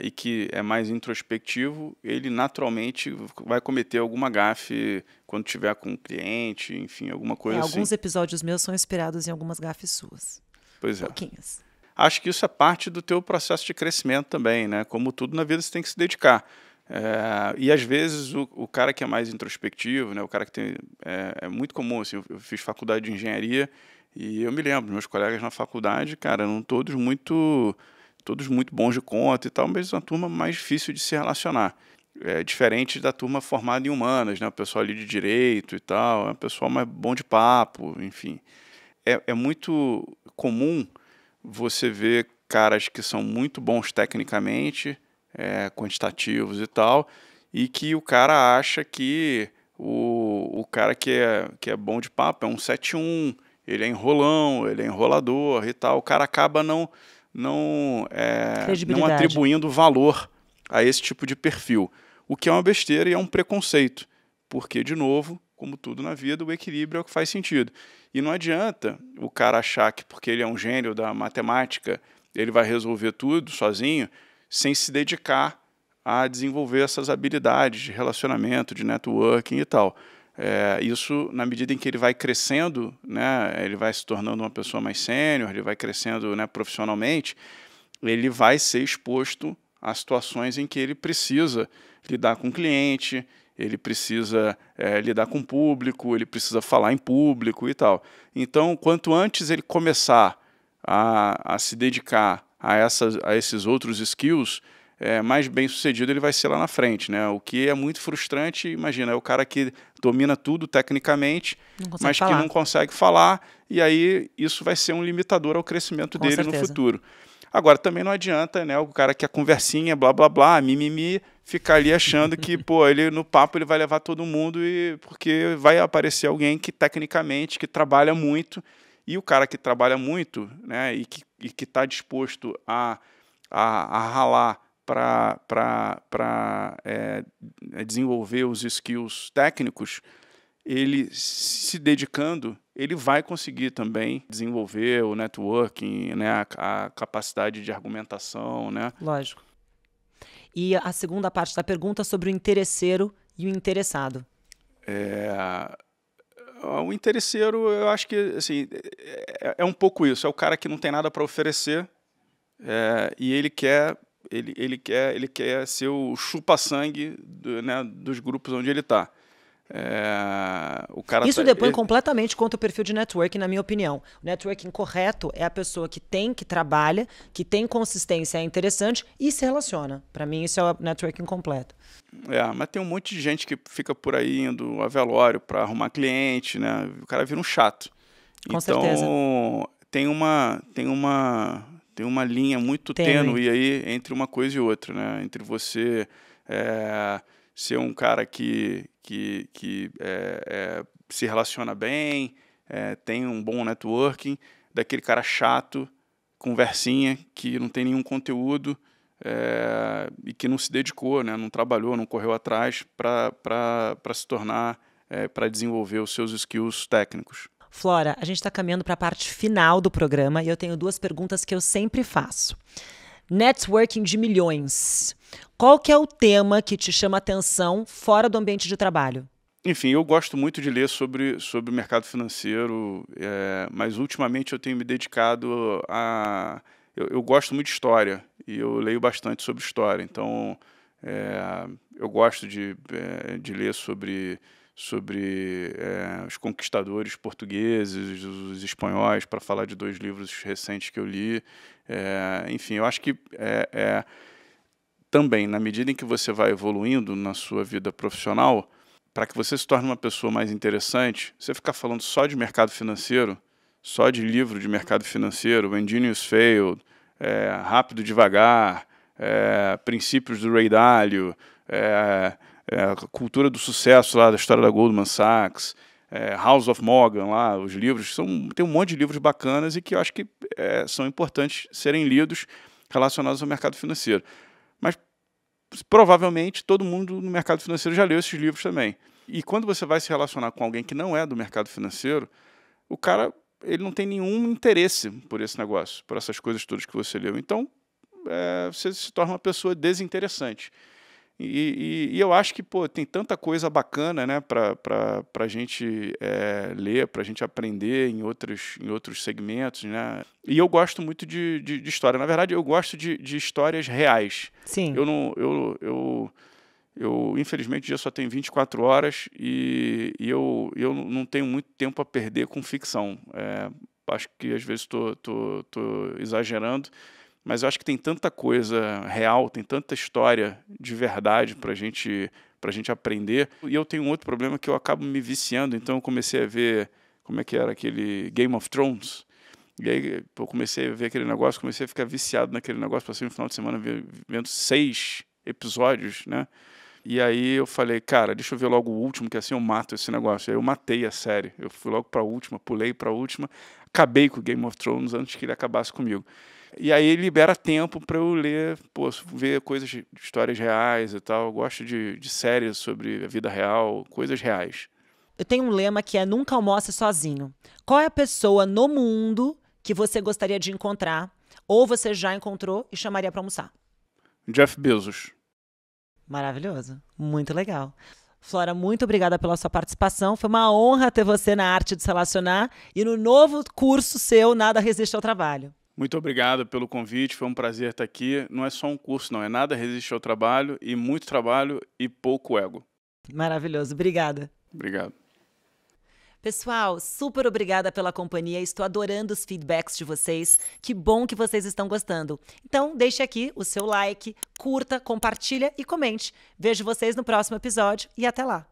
[SPEAKER 2] e que é mais introspectivo, ele naturalmente vai cometer alguma gafe quando estiver com um cliente, enfim, alguma coisa assim.
[SPEAKER 1] Alguns episódios meus são inspirados em algumas gafes suas.
[SPEAKER 2] Pois é.
[SPEAKER 1] Pouquinhas.
[SPEAKER 2] acho que isso é parte do teu processo de crescimento também, né? Como tudo na vida, você tem que se dedicar. E às vezes o cara que é mais introspectivo, né? O cara que tem... É muito comum, assim, eu fiz faculdade de engenharia e eu me lembro, meus colegas na faculdade, cara, eram todos muito bons de conta e tal, mas uma turma mais difícil de se relacionar. Diferente da turma formada em humanas, né? O pessoal ali de direito e tal, é um pessoal mais bom de papo, enfim. É muito comum você ver caras que são muito bons tecnicamente, quantitativos e tal, e que o cara acha que o cara que é bom de papo é um 7-1, ele é enrolão, ele é enrolador e tal. O cara acaba não atribuindo valor a esse tipo de perfil, o que é uma besteira e é um preconceito, porque, de novo, como tudo na vida, o equilíbrio é o que faz sentido. E não adianta o cara achar que porque ele é um gênio da matemática, ele vai resolver tudo sozinho, sem se dedicar a desenvolver essas habilidades de relacionamento, de networking e tal. Isso, na medida em que ele vai crescendo, né, ele vai se tornando uma pessoa mais sênior, ele vai crescendo, né, profissionalmente, ele vai ser exposto a situações em que ele precisa lidar com o cliente, ele precisa lidar com o público, ele precisa falar em público e tal. Então, quanto antes ele começar a se dedicar a esses outros skills, mais bem sucedido ele vai ser lá na frente, né? O que é muito frustrante, imagina, é o cara que domina tudo tecnicamente, mas que não consegue falar, e aí isso vai ser um limitador ao crescimento dele no futuro. Agora, também não adianta, né, o cara que é conversinha, blá, blá, blá, mimimi, ficar ali achando que, pô, ele no papo ele vai levar todo mundo, porque vai aparecer alguém que tecnicamente, que trabalha muito, e o cara que trabalha muito, né, e que está disposto a ralar para desenvolver os skills técnicos, ele se dedicando, ele vai conseguir também desenvolver o networking, né, a capacidade de argumentação, né?
[SPEAKER 1] Lógico. E a segunda parte da pergunta sobre o interesseiro e o interessado.
[SPEAKER 2] O interesseiro, eu acho que assim, é um pouco isso, é o cara que não tem nada para oferecer e ele quer ser o chupa-sangue né, dos grupos onde ele está.
[SPEAKER 1] Isso depõe completamente contra o perfil de networking, na minha opinião. O networking correto é a pessoa que trabalha, que tem consistência, é interessante e se relaciona. Para mim, isso é o networking completo.
[SPEAKER 2] Mas tem um monte de gente que fica por aí indo a velório para arrumar cliente, né? O cara vira um chato.
[SPEAKER 1] Com certeza.
[SPEAKER 2] Tem uma linha muito tênue aí entre uma coisa e outra, né? Entre você ser um cara que se relaciona bem, tem um bom networking, daquele cara chato, conversinha, que não tem nenhum conteúdo e que não se dedicou, né, não trabalhou, não correu atrás para se tornar, para desenvolver os seus skills técnicos.
[SPEAKER 1] Flora, a gente está caminhando para a parte final do programa e eu tenho duas perguntas que eu sempre faço. Networking de milhões. Qual que é o tema que te chama atenção fora do ambiente de trabalho?
[SPEAKER 2] Enfim, eu gosto muito de ler sobre o mercado financeiro, mas ultimamente eu tenho me dedicado a... Eu gosto muito de história e eu leio bastante sobre história. Então, eu gosto de ler sobre os conquistadores portugueses, os espanhóis, para falar de 2 livros recentes que eu li. Enfim, eu acho que também, na medida em que você vai evoluindo na sua vida profissional, para que você se torne uma pessoa mais interessante, você ficar falando só de mercado financeiro, só de livro de mercado financeiro, When Genius Failed, Rápido e Devagar, Princípios do Ray Dalio, Cultura do Sucesso lá da história da Goldman Sachs, House of Morgan lá, os livros, tem um monte de livros bacanas e que eu acho que são importantes serem lidos relacionados ao mercado financeiro. Mas provavelmente todo mundo no mercado financeiro já leu esses livros também. E quando você vai se relacionar com alguém que não é do mercado financeiro, o cara ele não tem nenhum interesse por esse negócio, por essas coisas todas que você leu. Então, você se torna uma pessoa desinteressante. E eu acho que, pô, tem tanta coisa bacana, né, para a gente ler, para a gente aprender em outros segmentos, né? E eu gosto muito de história. Na verdade, eu gosto de histórias reais.
[SPEAKER 1] Sim.
[SPEAKER 2] Eu infelizmente, já só tenho 24 horas e eu não tenho muito tempo a perder com ficção. Acho que às vezes estou exagerando, mas eu acho que tem tanta coisa real, tem tanta história de verdade para a gente aprender. E eu tenho um outro problema que eu acabo me viciando, então eu comecei a ver como é que era aquele Game of Thrones. E aí eu comecei a ver aquele negócio, comecei a ficar viciado naquele negócio, passei um final de semana vendo 6 episódios, né? E aí eu falei, cara, deixa eu ver logo o último, que assim eu mato esse negócio. Aí eu matei a série, eu fui logo para a última, pulei para a última, acabei com o Game of Thrones antes que ele acabasse comigo. E aí libera tempo para eu ler, ver coisas de histórias reais e tal. Eu gosto de séries sobre a vida real, coisas reais.
[SPEAKER 1] Eu tenho um lema que é nunca almoce sozinho. Qual é a pessoa no mundo que você gostaria de encontrar, ou você já encontrou e chamaria para almoçar?
[SPEAKER 2] Jeff Bezos.
[SPEAKER 1] Maravilhoso, muito legal. Flora, muito obrigada pela sua participação. Foi uma honra ter você na Arte de Se Relacionar e no novo curso seu, Nada Resiste ao Trabalho.
[SPEAKER 2] Muito obrigado pelo convite, foi um prazer estar aqui. Não é só um curso, não, é Nada Resiste ao Trabalho e muito trabalho e pouco ego.
[SPEAKER 1] Maravilhoso, obrigada.
[SPEAKER 2] Obrigado.
[SPEAKER 1] Pessoal, super obrigada pela companhia, estou adorando os feedbacks de vocês, que bom que vocês estão gostando. Então, deixe aqui o seu like, curta, compartilha e comente. Vejo vocês no próximo episódio e até lá!